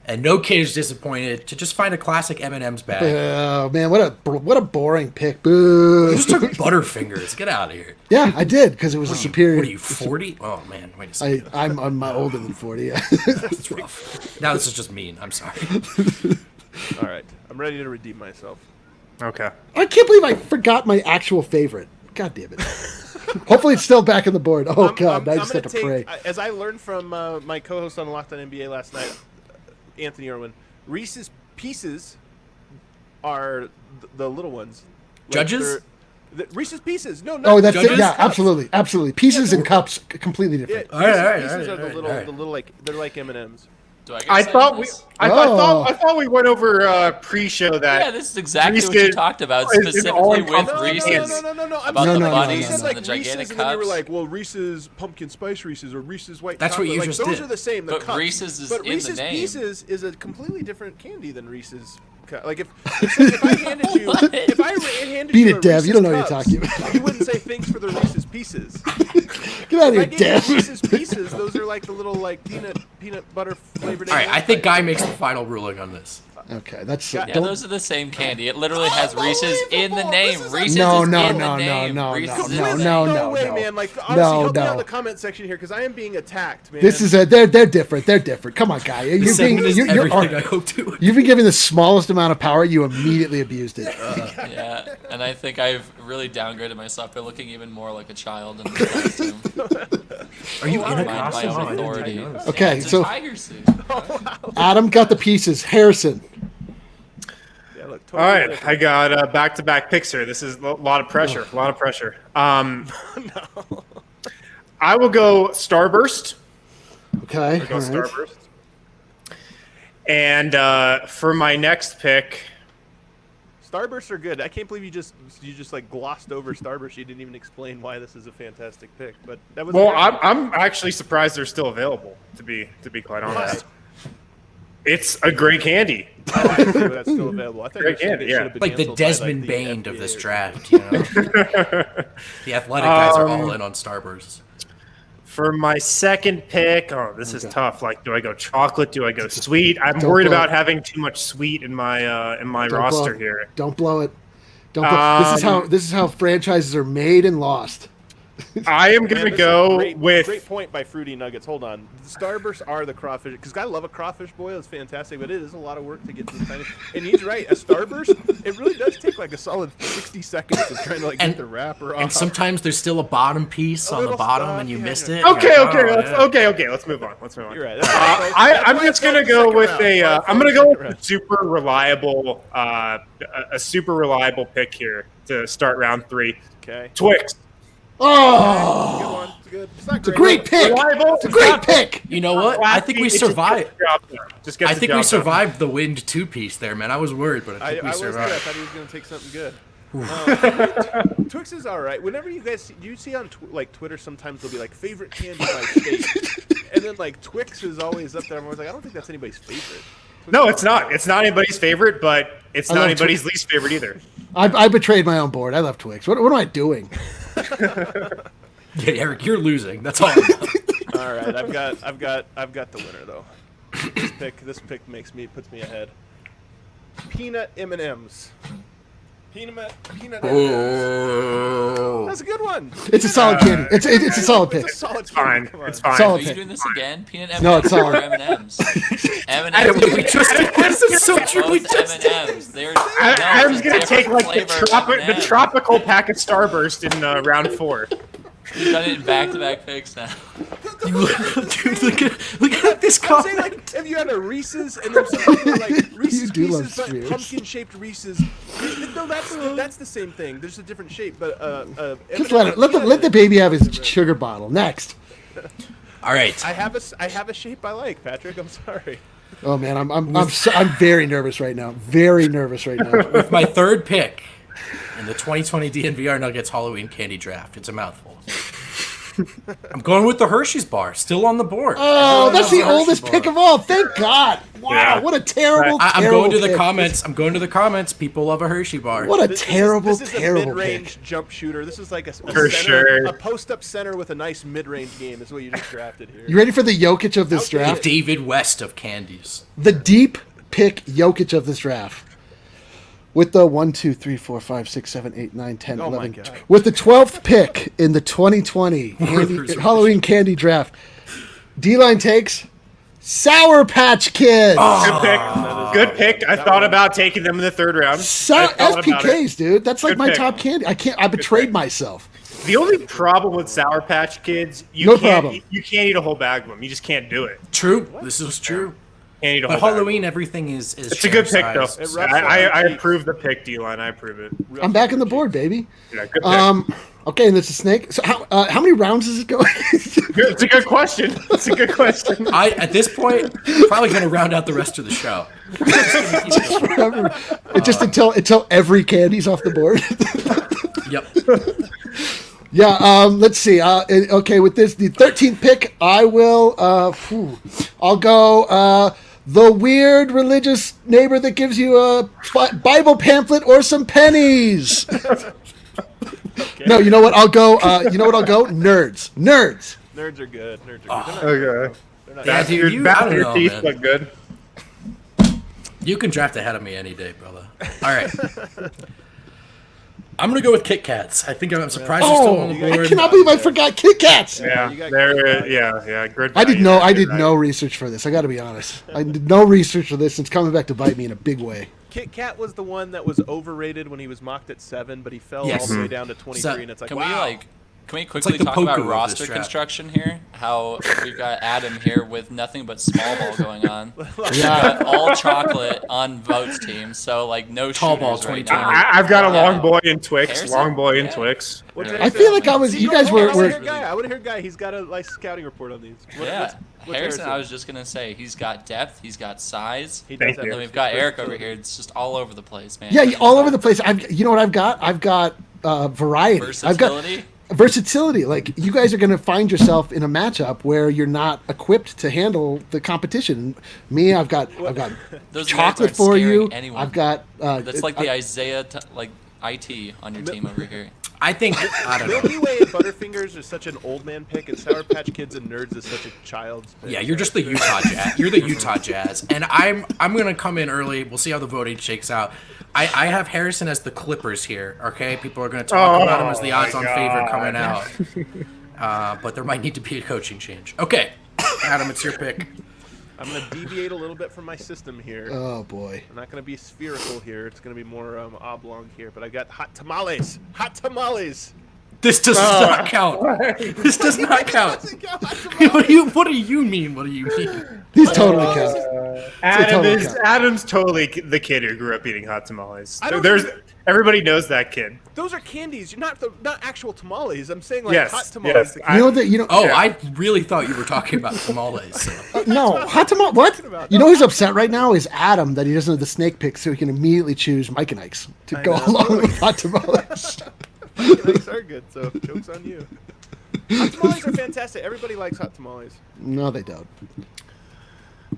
And no kid is disappointed to just find a classic M&M's bag. Oh man, what a boring pick. Boo. You just took Butterfingers. Get out of here. Yeah, I did because it was a superior. What are you, 40? Oh man, wait a second. I'm older than 40. Yeah. That's rough. Now this is just mean. I'm sorry. All right. I'm ready to redeem myself. Okay. I can't believe I forgot my actual favorite. God damn it. Hopefully it's still back on the board. Oh God, now I just gonna have to pray. As I learned from my co-host on Locked On NBA last night, Anthony Irwin, Reese's Pieces are the little ones. Judges? Reese's Pieces. No, Oh, that's it. Judges? Yeah, absolutely. Pieces and cups, completely Yeah, different. All right, Pieces all are the right, little, all right. the little like they're like M&Ms. Do I get I a say thought on we this? I thought we went over pre-show that. Yeah, this is exactly what you Reese's talked about, is an specifically all-encompassing with candy. Reese's. No. About the You bunnies said, and like, the gigantic Reese's, and then you were cups. like, well, Reese's pumpkin spice Reese's or Reese's white That's what chocolate. you like, just those did. are the same. The But cups. Reese's is but in the Reese's name. Pieces is a completely different candy than Reese's Like if I handed you, if I handed Beat you it, Dev. Reese's You don't know what you're Cups, talking about. you wouldn't say thanks for the Reese's Pieces. Get out of If I here, gave Dev. you Reese's Pieces, those are like the little like peanut butter flavored. All right, I think Guy makes the final ruling on this. Okay, that's Yeah, Yeah, those are the same candy. It literally has Reese's in the name. Reese's No, is no, in no, the name. no, Reese's no, is in no, the no, name. No way, no. man. Like, honestly, help me out no. in the comment section here because I am being attacked, man. This is they're different. They're different. Come on, Guy. You're being Everything I hope to. you've been given the smallest amount of power. You immediately abused it. Yeah, and I think I've really downgraded myself by looking even more like a child in this costume. Are you in a My costume? own Oh, I didn't authority. notice. Okay, It's a so tiger suit. Adam got the pieces. Harrison. Yeah, look, All right, I got back-to-back picks here. This is a lot of pressure. A lot of pressure. I will go Starburst. Okay. Go all right. Starburst. And for my next pick, Starbursts are good. I can't believe you just like glossed over Starburst. You didn't even explain why this is a fantastic pick. But that was well, I'm actually surprised they're still available. To be quite honest, it's a great candy. that's still available. I thought Great you were saying candy, it yeah. should have been Like the canceled by, Desmond the Bain of FDA this or draft, you know. The athletic guys are all in on Starbursts. For my second pick, this is tough. Like, do I go chocolate? Do I go sweet? I'm Don't worried blow about it. having too much sweet in my Don't roster blow. here. Don't blow it. Don't blow. This is how franchises are made and lost. I am Man, gonna this is go great with. point by Fruity Nuggets. Hold on, the Starbursts are the crawfish because I love a crawfish boil. It's fantastic, but it is a lot of work to get to the tiny. And he's right, a Starburst it really does take like a solid 60 seconds of trying to like get the wrapper off. And sometimes there's still a bottom piece on the little bottom stuff, and you yeah, missed yeah. it. Okay, You're like, okay, oh, let's, yeah. okay. Let's move on. You're right. I'm just gonna go with I'm gonna go with round. a super reliable pick here to start round 3. Okay. Twix. Oh, Good one. It's good. It's not it's a great pick. Reliable. It's a great pick. You know what? I think we It just gets survived. the job done. Just gets I the think job we done. survived the wind 2-piece there, man. I was worried, but I think we I was good. I survived. thought he was going to take something good. Twix is all right. Whenever you guys do you see on like Twitter, sometimes they'll be like favorite candy by state, and then like Twix is always up there. I'm always like, I don't think that's anybody's favorite. Twix No, is it's all not. right. It's not anybody's favorite, but it's I not love anybody's least favorite either. I betrayed my own board. I love Twix. What am I doing? Yeah, Eric, you're losing. That's all. I know. All right, I've got the winner though. This pick puts me ahead. Peanut M&Ms. Peanut M&Ms. Oh. That's a good one. It's a solid candy. It's a solid pick. It's a solid It's fine. candy. Come on. It's fine. Solid Are you pick. doing this again? Peanut M&Ms No, it's solid. or M&Ms? We just this is so true. We Both just M&Ms. They're Adam's gonna take like the tropical. tropical pack of Starburst in round 4. You've done it in back-to-back picks now. dude, look at this I'm comment. saying, like, if you had a Reese's and then some people were like Reese's do love Pieces, but spheres. pumpkin-shaped Reese's. No, that's the same thing. There's a different shape, but Just let the baby have his sugar bottle. Next. All right. I have a shape I like, Patrick. I'm sorry. Oh man, I'm very nervous right now. Very nervous right now. With my third pick in the 2020 DNVR Nuggets Halloween candy draft. It's a mouthful. I'm going with the Hershey's bar, still on the board. Oh, that's the Hershey oldest bar. pick of all. Thank God. Wow, Yeah. what a terrible, I'm terrible going to the pick. comments. I'm going to the comments. People love a Hershey bar. What a This terrible, is a terrible mid-range pick. jump shooter. This is like a For center, sure. a post-up center with a nice mid-range game. Is what you just drafted here. You ready for the Jokic of this Outdated. draft? David West of candies. The deep pick Jokic of this draft. With the 1, 2, 3, 4, 5, 6, 7, 8, 9, 10, Oh my 11. God. With the 12th pick in the 2020 Halloween candy draft, D-Line takes Sour Patch Kids. Good pick. Good pick. I thought about taking them in the 3rd round. I thought about it. SPKs, dude. That's like Good my pick. top candy. I betrayed pick. myself. The only problem with Sour Patch Kids, you No can't problem. you can't eat a whole bag of them. You just can't do it. True. This is true. Can't eat a But whole Halloween, everything is It's a good pick, though. share-sized. It rubs I off. approve the pick, D-Line. I approve it. I'm back on the board, baby. Yeah, good pick. Okay, and it's a snake. So how many rounds is it going? It's a good question. It's a good question. At this point, probably going to round out the rest of the show. It just until every candy's off the board. Yep. Yeah, let's see. Okay, with this, the 13th pick, I will. I'll go the weird religious neighbor that gives you a Bible pamphlet or some pennies. Okay. No, you know what? I'll go. Nerds. Nerds are good. Okay. Yeah, dude, back your teeth look good. You can draft ahead of me any day, brother. All right. I'm going to go with Kit Kats. I think I'm surprised you're still on the board. I cannot believe I forgot Kit Kats. Yeah, good. I did no research for this. I got to be honest. I did no research for this. It's coming back to bite me in a big way. Kit Kat was the one that was overrated when he was mocked at 7, but he fell all the way down to 23, and it's like, Can we quickly talk about roster construction here? How we've got Adam here with nothing but small ball going on. We've got all chocolate on Vote's team, so like no tall shooters ball right now. I've got a long boy in Twix. Harrison? Twix. I feel like you guys were. I want to hear Guy. He's got a nice scouting report on these. What's Harrison, I was just going to say, he's got depth, he's got size. He does. And then we've got Eric over here. It's just all over the place, man. Yeah, all over the place. You know what I've got? I've got variety. Versatility. Like, you guys are going to find yourself in a matchup where you're not equipped to handle the competition. Me, I've got Those chocolate for you. Anyone. I've got that's like the Isaiah IT on your team over here. I think I don't know. Milky Way and Butterfingers is such an old man pick, and Sour Patch Kids and Nerds is such a child's pick. Yeah, you're just the Utah Jazz. You're the Utah Jazz, and I'm gonna come in early. We'll see how the voting shakes out. I have Harrison as the Clippers here. Okay, people are gonna talk about him as the odds-on favorite coming out. But there might need to be a coaching change. Okay, Adam, it's your pick. I'm going to deviate a little bit from my system here. Oh, boy. I'm not going to be spherical here. It's going to be more oblong here. But I got hot tamales. Hot tamales. This does not count. This does not count. What do you mean? What do you mean? These totally count. Adam's totally the kid who grew up eating hot tamales. Everybody knows that kid. Those are candies. You're not actual tamales. I'm saying hot tamales. Yes. I really thought you were talking about tamales. So. No, hot tamales. What? You know who's upset right now is Adam that he doesn't have the snake pick, so he can immediately choose Mike and Ike's to go along with hot tamales. Mike and Ike's are good, so joke's on you. Hot tamales are fantastic. Everybody likes hot tamales. No, they don't.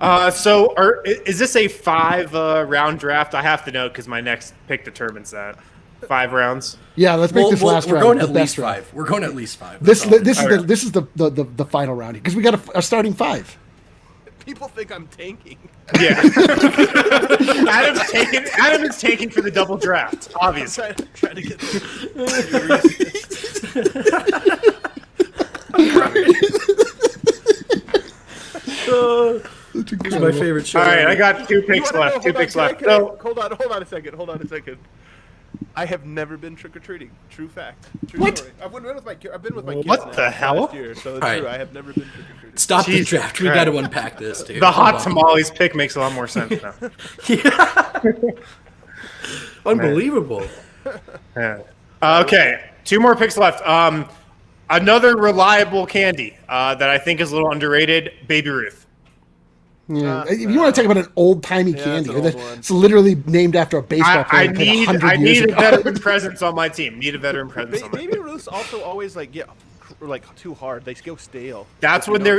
Is this a 5-round draft? I have to know because my next pick determines that. 5 rounds. Yeah, let's make this last round. We're going at least 5. We're going at least 5. This is the final round because we got a starting 5. People think I'm tanking. Yeah. Adam is taking for the double draft, obviously. I'm trying to get It's my favorite show. All right, I got 2 picks left. Hold on a second. I have never been trick-or-treating. True fact. True story. I've been with my kids What the hell? last year, so it's true. I have never been trick-or-treating. Stop the draft. We got to unpack this, dude. The hot tamales pick makes a lot more sense now. Yeah. Unbelievable. Yeah. Okay, 2 more picks left. Another reliable candy that I think is a little underrated, Baby Ruth. Yeah. If you want to talk about an old-timey candy, it's literally named after a baseball player. I need a veteran presence on my team. Baby Ruth's also always too hard. They go stale. That's when they're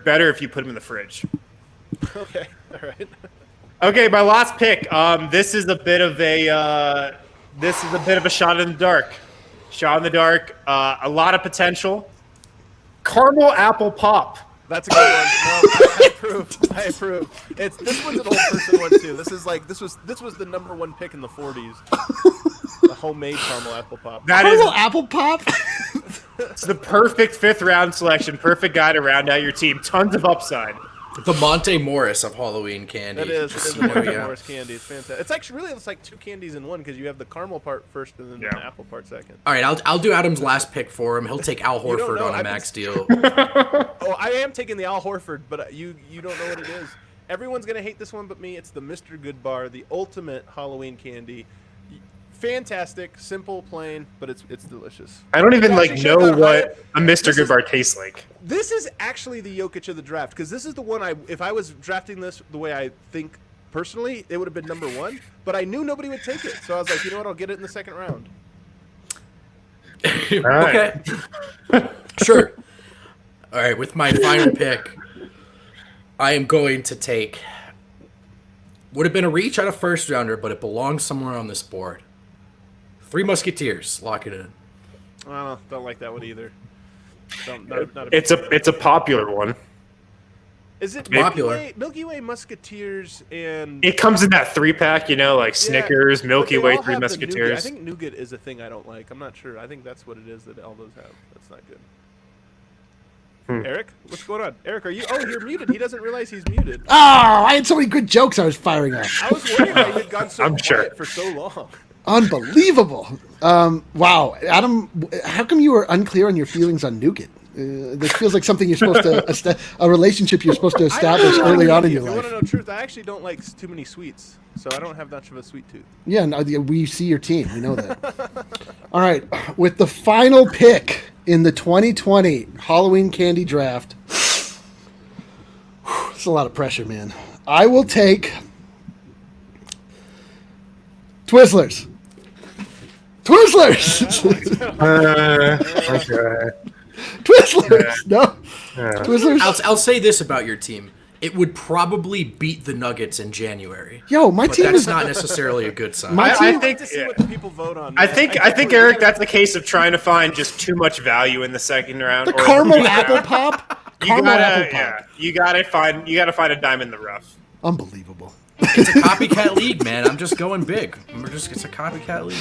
better if you put them in the fridge. Okay, all right. Okay, my last pick. This is a bit of a shot in the dark. A lot of potential. Caramel apple pop. That's a good one. No, I approve. This one's an old person one too. This was the number 1 pick in the 40s. The homemade caramel apple pop. Apple pop? It's the perfect 5th round selection. Perfect guy to round out your team. Tons of upside. The Monte Morris of Halloween candy. It is the Monte Morris candy. It's fantastic. It's actually it's like 2 candies in one because you have the caramel part first and then the apple part second. All right, I'll do Adam's last pick for him. He'll take Al Horford on a max deal. Oh, I am taking the Al Horford, but you don't know what it is. Everyone's gonna hate this one, but me. It's the Mr. Goodbar, the ultimate Halloween candy. Fantastic, simple, plain, but it's delicious. I don't even know what a Mr. Goodbar tastes like. This is actually the Jokic of the draft because this is the one if I was drafting this the way I think personally, it would have been number 1. But I knew nobody would take it, so I was like, you know what? I'll get it in the 2nd round. Okay. Sure. All right, with my final pick, I am going to take. Would have been a reach on a first rounder, but it belongs somewhere on this board. Three Musketeers. Lock it in. I don't like that one either. It's a popular one. Is it popular? Milky Way Musketeers and It comes in that 3-pack, like Snickers, Milky Way, Three Musketeers. I think nougat is a thing I don't like. I'm not sure. I think that's what it is that all those have. That's not good. Eric, what's going on? Eric, are you? Oh, you're muted. He doesn't realize he's muted. Oh, I had so many good jokes I was firing off. I was wondering why you had gone so I'm sure. quiet for so long. Unbelievable. Wow. Adam, how come you were unclear on your feelings on nougat? This feels like something you're supposed to, a relationship you're supposed to establish early on in your If life. you want to know the truth, I actually don't like too many sweets, so I don't have much of a sweet tooth. Yeah, no, we see your team. We know that. All right. With the final pick in the 2020 Halloween candy draft, it's a lot of pressure, man. I will take Twizzlers. Okay. Twizzlers. No. Twizzlers. I'll say this about your team. It would probably beat the Nuggets in January. Yo, my but team that's is not necessarily a good sign. I think To see what the people vote on. I think Eric, that's a case of trying to find just too much value in the second round. the or caramel the apple round. pop. You Caramel apple gotta, pop. you gotta find a dime in the rough. Unbelievable. It's a copycat league, man. I'm just going big. It's a copycat league.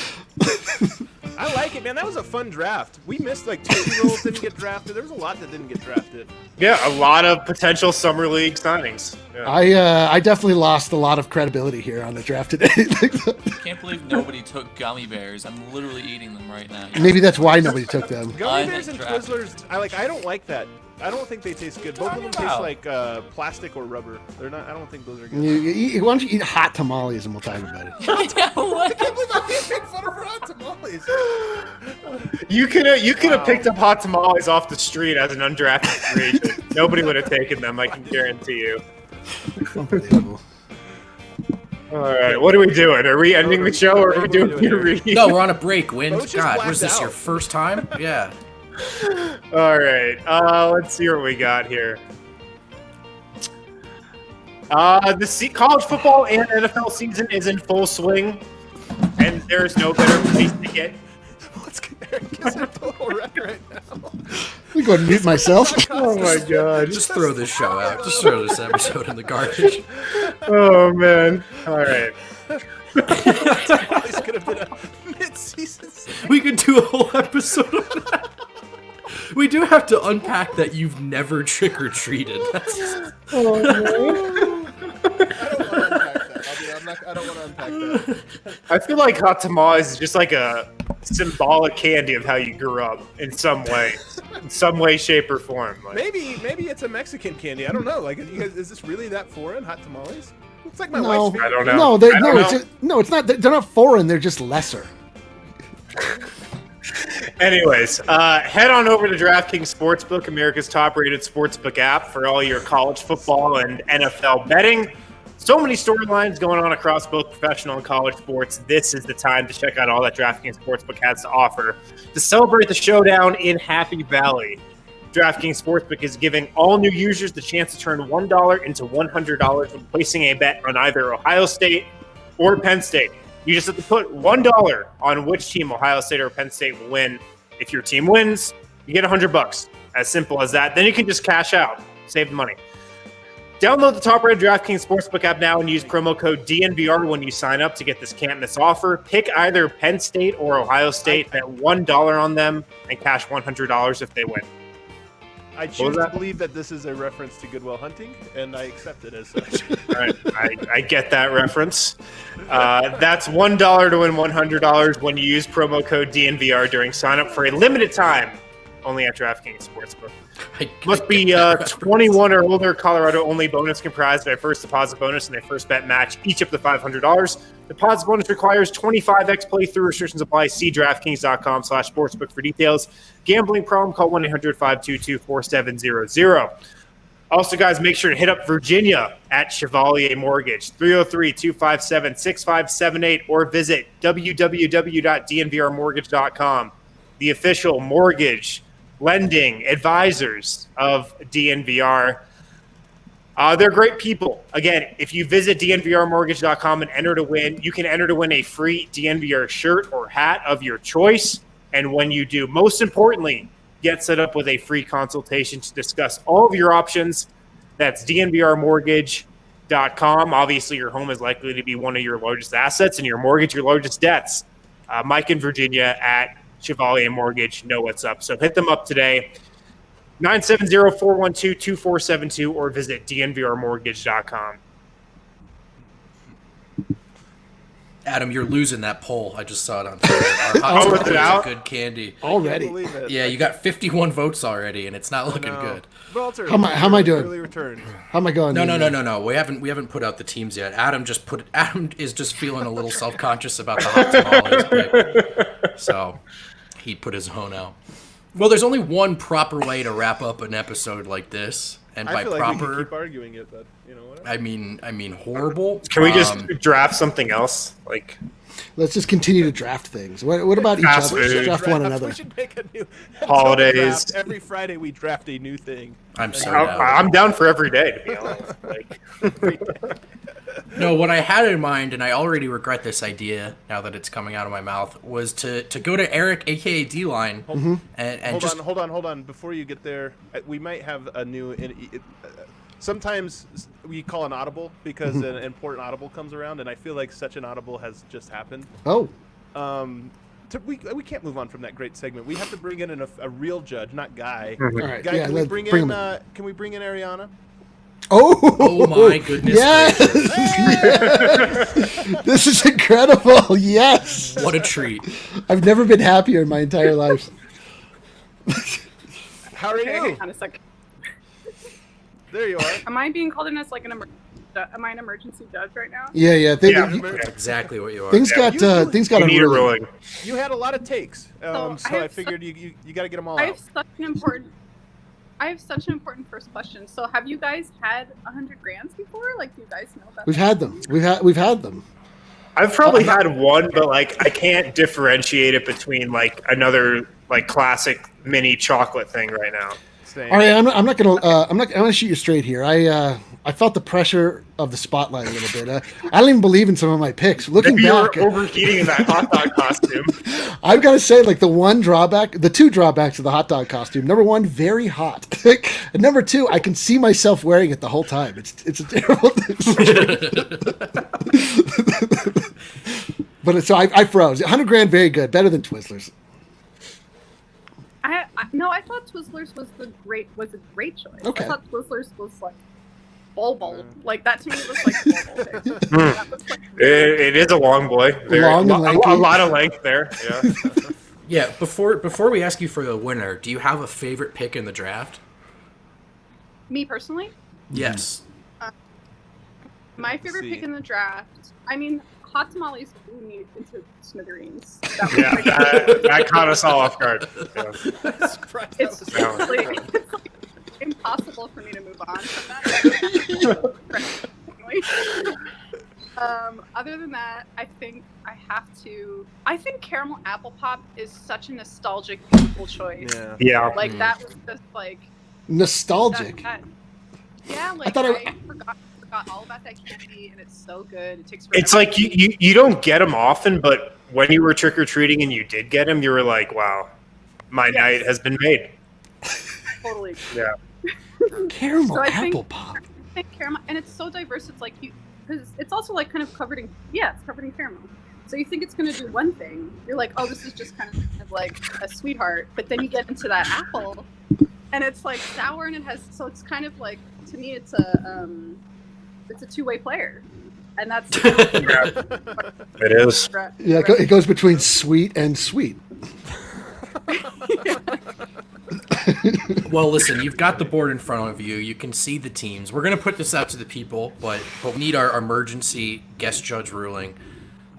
I like it, man. That was a fun draft. We missed like 2-year-olds didn't get drafted. There was a lot that didn't get drafted. Yeah, a lot of potential summer league signings. Yeah. I definitely lost a lot of credibility here on the draft today. I can't believe nobody took gummy bears. I'm literally eating them right now. Maybe that's why nobody took them. Gummy bears and Undrafted. Twizzlers, I don't like that. I don't think they taste good. Both of them taste like plastic or rubber. They're not. I don't think those are good. Why don't you eat hot tamales and we'll talk about it? Yeah, what? You could have picked up hot tamales off the street as an undrafted free agent. Nobody would have taken them. I can guarantee you. Unbelievable. All right, what are we doing? Are we ending the show or are we doing your reading? No, we're on a break, Win. Bo's just God, was blacked this your out. first time? Yeah. All right, let's see what we got here. College football and NFL season is in full swing, and there's no better place to get. Eric is a total wreck right now. Let me go ahead and mute myself. Oh my god! Just throw this show out. Just throw this episode in the garbage. Oh man! All right. This could have been a mid-season. We could do a whole episode of that. We do have to unpack that you've never trick-or-treated. I don't want to unpack that. I feel like hot tamales is just like a symbolic candy of how you grew up in some way, shape, or form. Like, Maybe it's a Mexican candy. I don't know. Like, you guys, is this really that foreign? Hot tamales? It's like my No. wife's favorite. I don't know. No, I don't know. it's not. They're not foreign. They're just lesser. Anyways, head on over to DraftKings Sportsbook, America's top-rated sportsbook app for all your college football and NFL betting. So many storylines going on across both professional and college sports. This is the time to check out all that DraftKings Sportsbook has to offer to celebrate the showdown in Happy Valley. DraftKings Sportsbook is giving all new users the chance to turn $1 into $100 when placing a bet on either Ohio State or Penn State. You just have to put $1 on which team, Ohio State or Penn State, will win. If your team wins, you get $100. As simple as that. Then you can just cash out, save the money. Download the top-rated DraftKings Sportsbook app now and use promo code DNVR when you sign up to get this can't-miss offer. Pick either Penn State or Ohio State, bet $1 on them, and cash $100 if they win. I choose to believe that this is a reference to Good Will Hunting, and I accept it as such. All right, I get that reference. That's $1 to win $100 when you use promo code DNVR during sign-up for a limited time, only at DraftKings Sportsbook. Must be 21 or older. Colorado only. Bonus comprised of a first deposit bonus and a first bet match, each up to $500. Deposit bonus requires 25x playthrough. Restrictions apply. See DraftKings.com/sportsbook for details. Gambling problem? Call 1-800-522-4700. Also, guys, make sure to hit up Virginia at Chevalier Mortgage, 303-257-6578, or visit www.dnvrmortgage.com, the official mortgage lending advisors of DNVR. They're great people. Again, if you visit DNVRmortgage.com and enter to win, you can enter to win a free DNVR shirt or hat of your choice. And when you do, most importantly, get set up with a free consultation to discuss all of your options. That's DNVRmortgage.com. Obviously, your home is likely to be one of your largest assets and your mortgage, your largest debts. Mike in Virginia at Chevalier Mortgage know what's up. So hit them up today. 970-412-2472 or visit DNVRmortgage.com. Adam, you're losing that poll. I just saw it on Twitter. Our hot tamales are good candy. Already. Yeah, you got 51 votes already, and it's not looking good. Walter, How am I doing? early return. How am I going? No. We haven't put out the teams yet. Adam is just feeling a little self-conscious about the hot tamales pick. So he put his own out. Well, there's only one proper way to wrap up an episode like this, and by I feel proper, like we can keep arguing it, but you know what? I mean horrible. Can we just draft something else? Like, Let's just continue to draft things. What about each Fast other? Let's food. draft one another. We should make a new Holidays. Every Friday we draft a new thing. I'm so down. I'm down for every day, to be honest. Like, No, what I had in mind, and I already regret this idea now that it's coming out of my mouth, was to go to Eric, aka D-Line, and Hold on. Before you get there, we might have a new. Sometimes we call an audible because an important audible comes around, and I feel like such an audible has just happened. Oh. We can't move on from that great segment. We have to bring in a real judge, not Guy. All right. Guy, Yeah, can we let's bring bring in? him in. Can we bring in Ariana? Oh my goodness yes! gracious. Yes! This is incredible. Yes. what a treat. I've never been happier in my entire life. How are you? Hang on a second. There you are. Am I being called in as like am I an emergency judge right now? Yeah. Exactly what you are. Things got you need a unruly. ruling. You had a lot of takes, so I figured you got to get them all out. I have such an important first question. So, have you guys had 100 grands before? Like, do you guys know about? We've had them. We've had them. I've probably had one, but like I can't differentiate it between like another like classic mini chocolate thing right now. Same. All right, I'm gonna shoot you straight here. I felt the pressure of the spotlight a little bit. I don't even believe in some of my picks. Looking Maybe back, you're overheating in that hot dog costume. I've got to say, like the two drawbacks of the hot dog costume. Number one, very hot, and number two, I can see myself wearing it the whole time. It's a terrible thing. But so I froze. 100 grand, very good, better than Twizzlers. I thought Twizzlers was a great choice. Okay. I thought Twizzlers was like bol. Like that to me was like bol. It is a long boy. Long and lanky. A lot of length there. Yeah. Yeah. Before we ask you for the winner, do you have a favorite pick in the draft? Me personally? Yes. My favorite pick in the draft. I mean, hot tamales blew me into smithereens. That caught us all off guard. Yeah. It's like impossible for me to move on from that. Other than that, I think caramel apple pop is such a nostalgic, beautiful choice. Yeah. Like that was just like nostalgic. I forgot all about that candy, and it's so good. It takes forever. It's like you don't get them often, but when you were trick or treating and you did get them, you were like, "Wow, my night has been made." Totally. Yeah. Caramel apple pop. I think caramel, and it's so diverse. It's like because it's also like kind of covered in caramel. So you think it's going to do one thing. You're like, oh, this is just kind of like a sweetheart, but then you get into that apple, and it's like sour, and so it's kind of like, to me, it's a two-way player, and that's it is. Yeah, it goes between sweet and sweet. Well, listen, you've got the board in front of you. You can see the teams. We're going to put this out to the people, but we need our emergency guest judge ruling.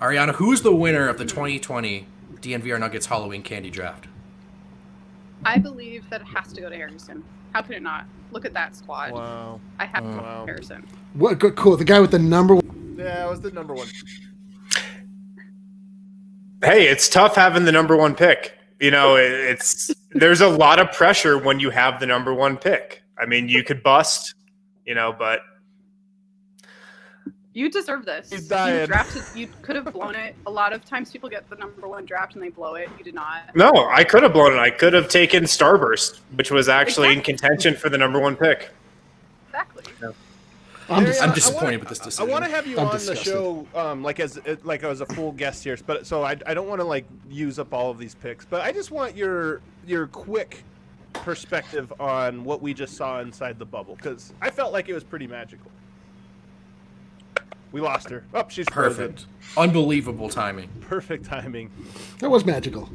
Ariana, who's the winner of the 2020 DNVR Nuggets Halloween Candy Draft? I believe that it has to go to Harrison. How could it not? Look at that squad. Wow. I have to go to Harrison. What cool? The guy with the number one. Yeah, it was the number one. Hey, it's tough having the number one pick. You know, there's a lot of pressure when you have the number one pick. I mean, you could bust but You deserve this. He's dying. You drafted. You could have blown it. A lot of times people get the number 1 draft and they blow it. You did not. no, I could have blown it. I could have taken Starburst, which was actually in contention for the number 1 pick. Exactly. I'm disappointed with this decision. I want to have you on the show, like as a full guest here, but so I don't want to like use up all of these picks, but I just want your quick perspective on what we just saw inside the bubble, because I felt like it was pretty magical. We lost her. Oh, she's perfect. Frozen. Unbelievable timing. Perfect timing. That was magical.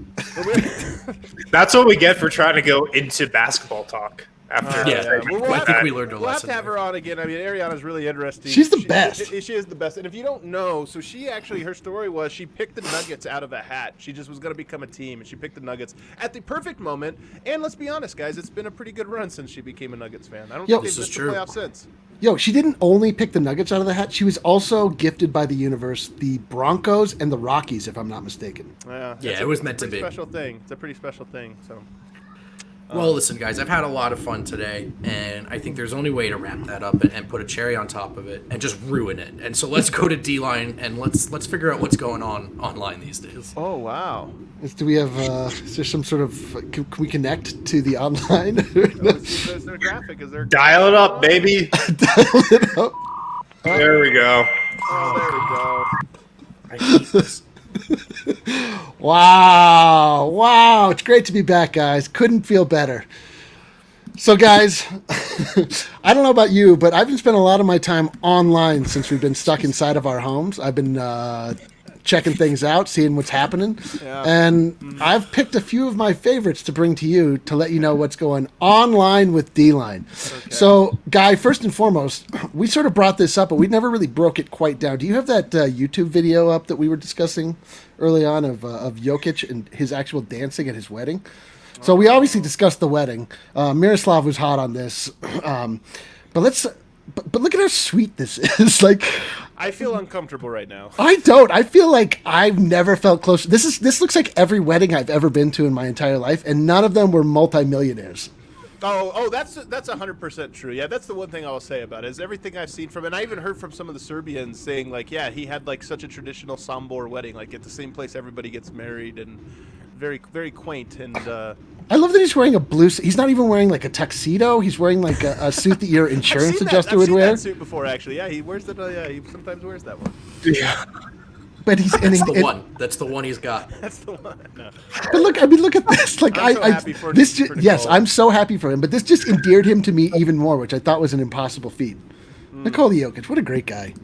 That's what we get for trying to go into basketball talk. After I think we learned a lesson. We'll have to have her on again. I mean, Ariana's really interesting. She's the best. She is the best. And if you don't know, so she actually, her story was she picked the Nuggets out of a hat. She just was going to become a team, and she picked the Nuggets at the perfect moment. And let's be honest, guys, it's been a pretty good run since she became a Nuggets fan. I don't think they've missed the playoffs since. Yo, she didn't only pick the Nuggets out of the hat. She was also gifted by the universe the Broncos and the Rockies, if I'm not mistaken. Yeah, it was meant to be. Special thing. It's a pretty special thing. So. Well, listen, guys, I've had a lot of fun today, and I think there's only way to wrap that up and put a cherry on top of it and just ruin it. And so let's go to D-line and let's figure out what's going on online these days. Oh, wow. Do we have? Is there some sort of? Can we connect to the online? Is there graphic? Is there? Dial it up, baby. Dial it up. There we go. Oh, there we go. I hate this. Wow. It's great to be back, guys. Couldn't feel better. So, guys, I don't know about you, but I've been spending a lot of my time online since we've been stuck inside of our homes. I've been checking things out, seeing what's happening. Yeah. And I've picked a few of my favorites to bring to you to let you know what's going online with D-Line. Okay. So, Guy, first and foremost, we sort of brought this up, but we never really broke it quite down. Do you have that YouTube video up that we were discussing early on of Jokic and his actual dancing at his wedding? So we obviously discussed the wedding. Miroslav was hot on this. But look at how sweet this is. Like, I feel uncomfortable right now. I don't. I feel like I've never felt close. This looks like every wedding I've ever been to in my entire life, and none of them were multimillionaires. Oh, that's 100% true. Yeah, that's the one thing I will say about it, is everything I've seen from it. And I even heard from some of the Serbians saying, like, yeah, he had like such a traditional Sombor wedding, like at the same place everybody gets married, and very, very quaint. And I love that he's wearing a blue. He's not even wearing like a tuxedo. He's wearing like a suit that your insurance adjuster would wear. I've seen that suit before, actually. Yeah, he wears that. Yeah, he sometimes wears that one. Yeah. But he's That's the one. That's the one he's got. That's the one. No. But look at this. Like I'm so happy for this. Yes, Nicole. I'm so happy for him. But this just endeared him to me even more, which I thought was an impossible feat. Nikola Jokic, what a great guy.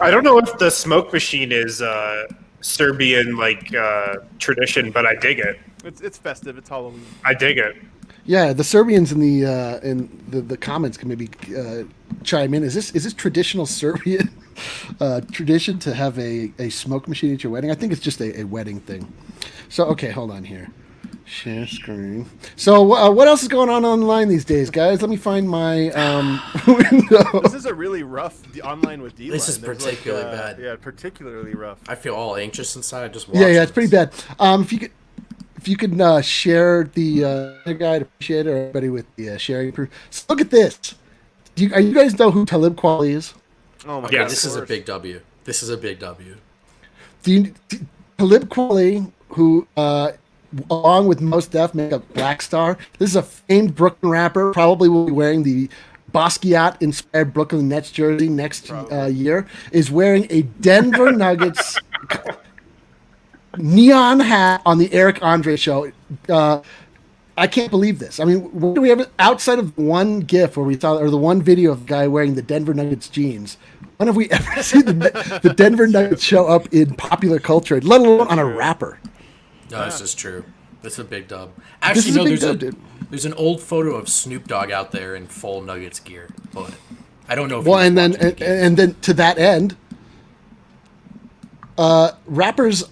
I don't know if the smoke machine is Serbian tradition, but I dig it. It's festive. It's Halloween. I dig it. Yeah, the Serbians in the comments can maybe chime in. Is this traditional Serbian tradition to have a smoke machine at your wedding? I think it's just a wedding thing. So okay, hold on here. Share screen. So what else is going on online these days, guys? Let me find my window. This is a really rough online with D-Line. This is particularly bad. Yeah, particularly rough. I feel all anxious inside. Just yeah, it's pretty bad. If you could share the guy, I'd appreciate it, or everybody with the sharing proof. So look at this. Do you guys know who Talib Kweli is? Oh my God! God! This is a big W. This is a big W. Talib Kweli, who along with Mos Def make up Black Star. This is a famed Brooklyn rapper. Probably will be wearing the Basquiat-inspired Brooklyn Nets jersey next year. Is wearing a Denver Nuggets neon hat on the Eric Andre show. I can't believe this. I mean, what do we have outside of one GIF where we saw, or the one video of the guy wearing the Denver Nuggets jeans? When have we ever seen the Denver Nuggets show up in popular culture, let alone on a rapper? No, this is true. This is a big dub. Actually, no, there's an old photo of Snoop Dogg out there in full Nuggets gear, but I don't know if and then to that end, rappers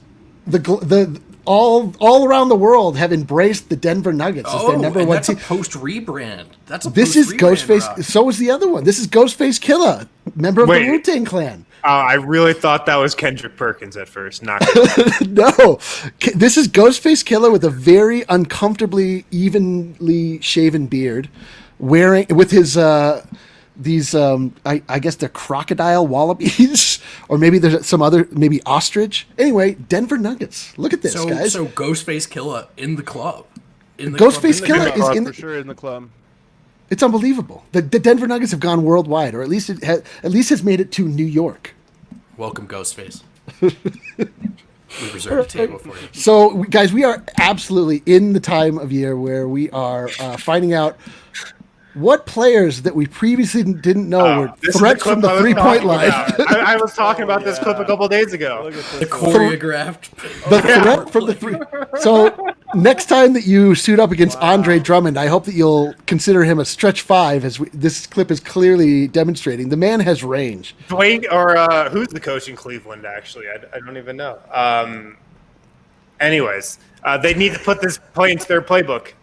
all around the world have embraced the Denver Nuggets as their number one team. That's a post rebrand. This is Ghostface. So was the other one. This is Ghostface Killah, member of the Wu-Tang Clan. I really thought that was Kendrick Perkins at first. Not no, this is Ghostface Killah with a very uncomfortably evenly shaven beard, wearing with his these I guess they're crocodile wallabies, or maybe there's some other, maybe ostrich. Anyway, Denver Nuggets. Look at this, guys. So Ghostface Killer in the club. Ghostface Killer is in for sure in the club. It's unbelievable. The Denver Nuggets have gone worldwide, or at least has made it to New York. Welcome, Ghostface. We reserved a table for you. So, guys, we are absolutely in the time of year where we are finding out what players that we previously didn't know were threats from the 3-point line. I was talking about this clip a couple days ago. The choreographed. The threat from the 3. So next time that you suit up against Andre Drummond, I hope that you'll consider him a stretch 5, as this clip is clearly demonstrating. The man has range. Dwayne, or who's the coach in Cleveland, actually? I don't even know. Anyways, they need to put this play into their playbook.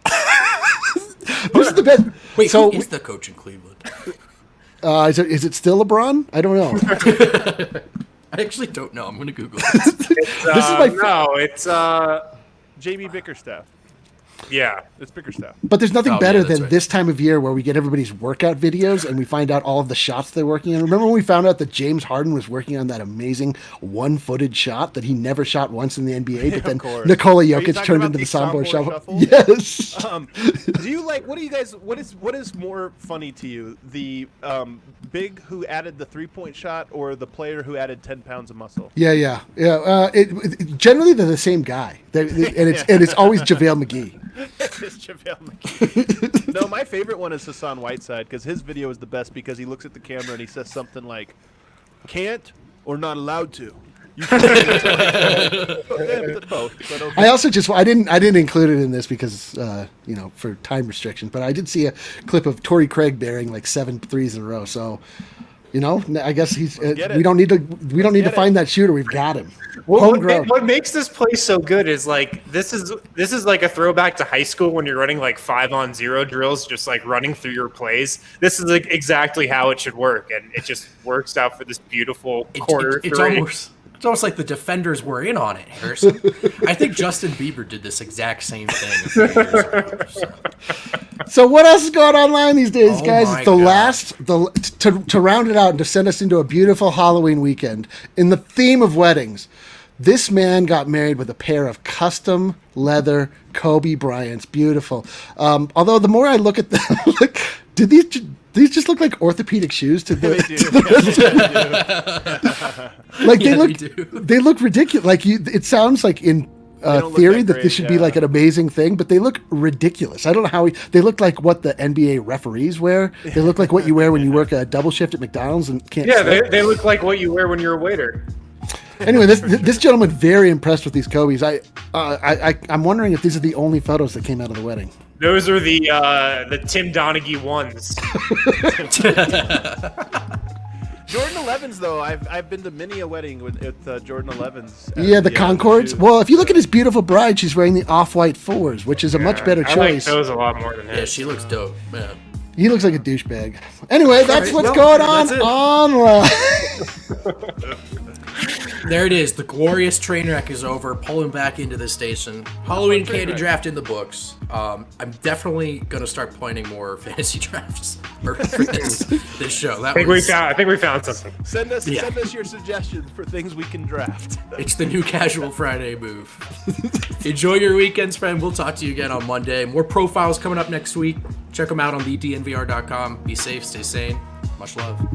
This is the best. Wait, who is the coach in Cleveland? Is it still LeBron? I don't know. I actually don't know. I'm going to Google it. It's JB Bickerstaff. Yeah, it's Bickerstaff. But there's nothing better than right. this time of year where we get everybody's workout videos and we find out all of the shots they're working on. Remember when we found out that James Harden was working on that amazing one-footed shot that he never shot once in the NBA, but then Nikola Jokic turned into the soundboard shuffle? Yes. Do you like? What do you guys? What is more funny to you? The big who added the 3-point shot, or the player who added 10 pounds of muscle? Yeah. Generally, they're the same guy, and it's always JaVale McGee. It's JaVale McGee. No, my favorite one is Hassan Whiteside, because his video is the best because he looks at the camera and he says something like, "Can't or not allowed to." Both. But okay. I also I didn't include it in this because for time restrictions, but I did see a clip of Torrey Craig bearing like 7 threes in a row. So, I guess he's we don't need to find that shooter. We've got him. What makes this play so good is like this is like a throwback to high school when you're running like 5-on-0 drills, just like running through your plays. This is like exactly how it should work, and it just works out for this beautiful corner three. It's almost like the defenders were in on it, Harrison. I think Justin Bieber did this exact same thing a few years ago. So what else is going on online these days, guys? It's to round it out and to send us into a beautiful Halloween weekend. In the theme of weddings, this man got married with a pair of custom leather Kobe Bryants. Beautiful. Although the more I look at them, did these just look like orthopedic shoes to the? They look ridiculous. Like it sounds like in theory that this should be like an amazing thing, but they look ridiculous. I don't know how they look like what the NBA referees wear. They look like what you wear when you work a double shift at McDonald's and can't. Yeah, they look like what you wear when you're a waiter. Anyway, this gentleman very impressed with these Kobe's. I'm wondering if these are the only photos that came out of the wedding. Those are the Tim Donaghy ones. Jordan 11s, though, I've been to many a wedding with Jordan 11s. Yeah, the Concords. Well, if you look at his beautiful bride, she's wearing the off-white 4s, which is a much better choice. I like those a lot more than his. Yeah, she looks dope. Yeah. He looks like a douchebag. Anyway, that's what's going on online. There it is. The glorious train wreck is over. Pulling back into the station. Halloween candy draft in the books. I'm definitely gonna start planning more fantasy drafts for this show. I think we found something. Send us your suggestions for things we can draft. It's the new Casual Friday move. Enjoy your weekends, friend. We'll talk to you again on Monday. More profiles coming up next week. Check them out on thednvr.com. Be safe, stay sane. Much love.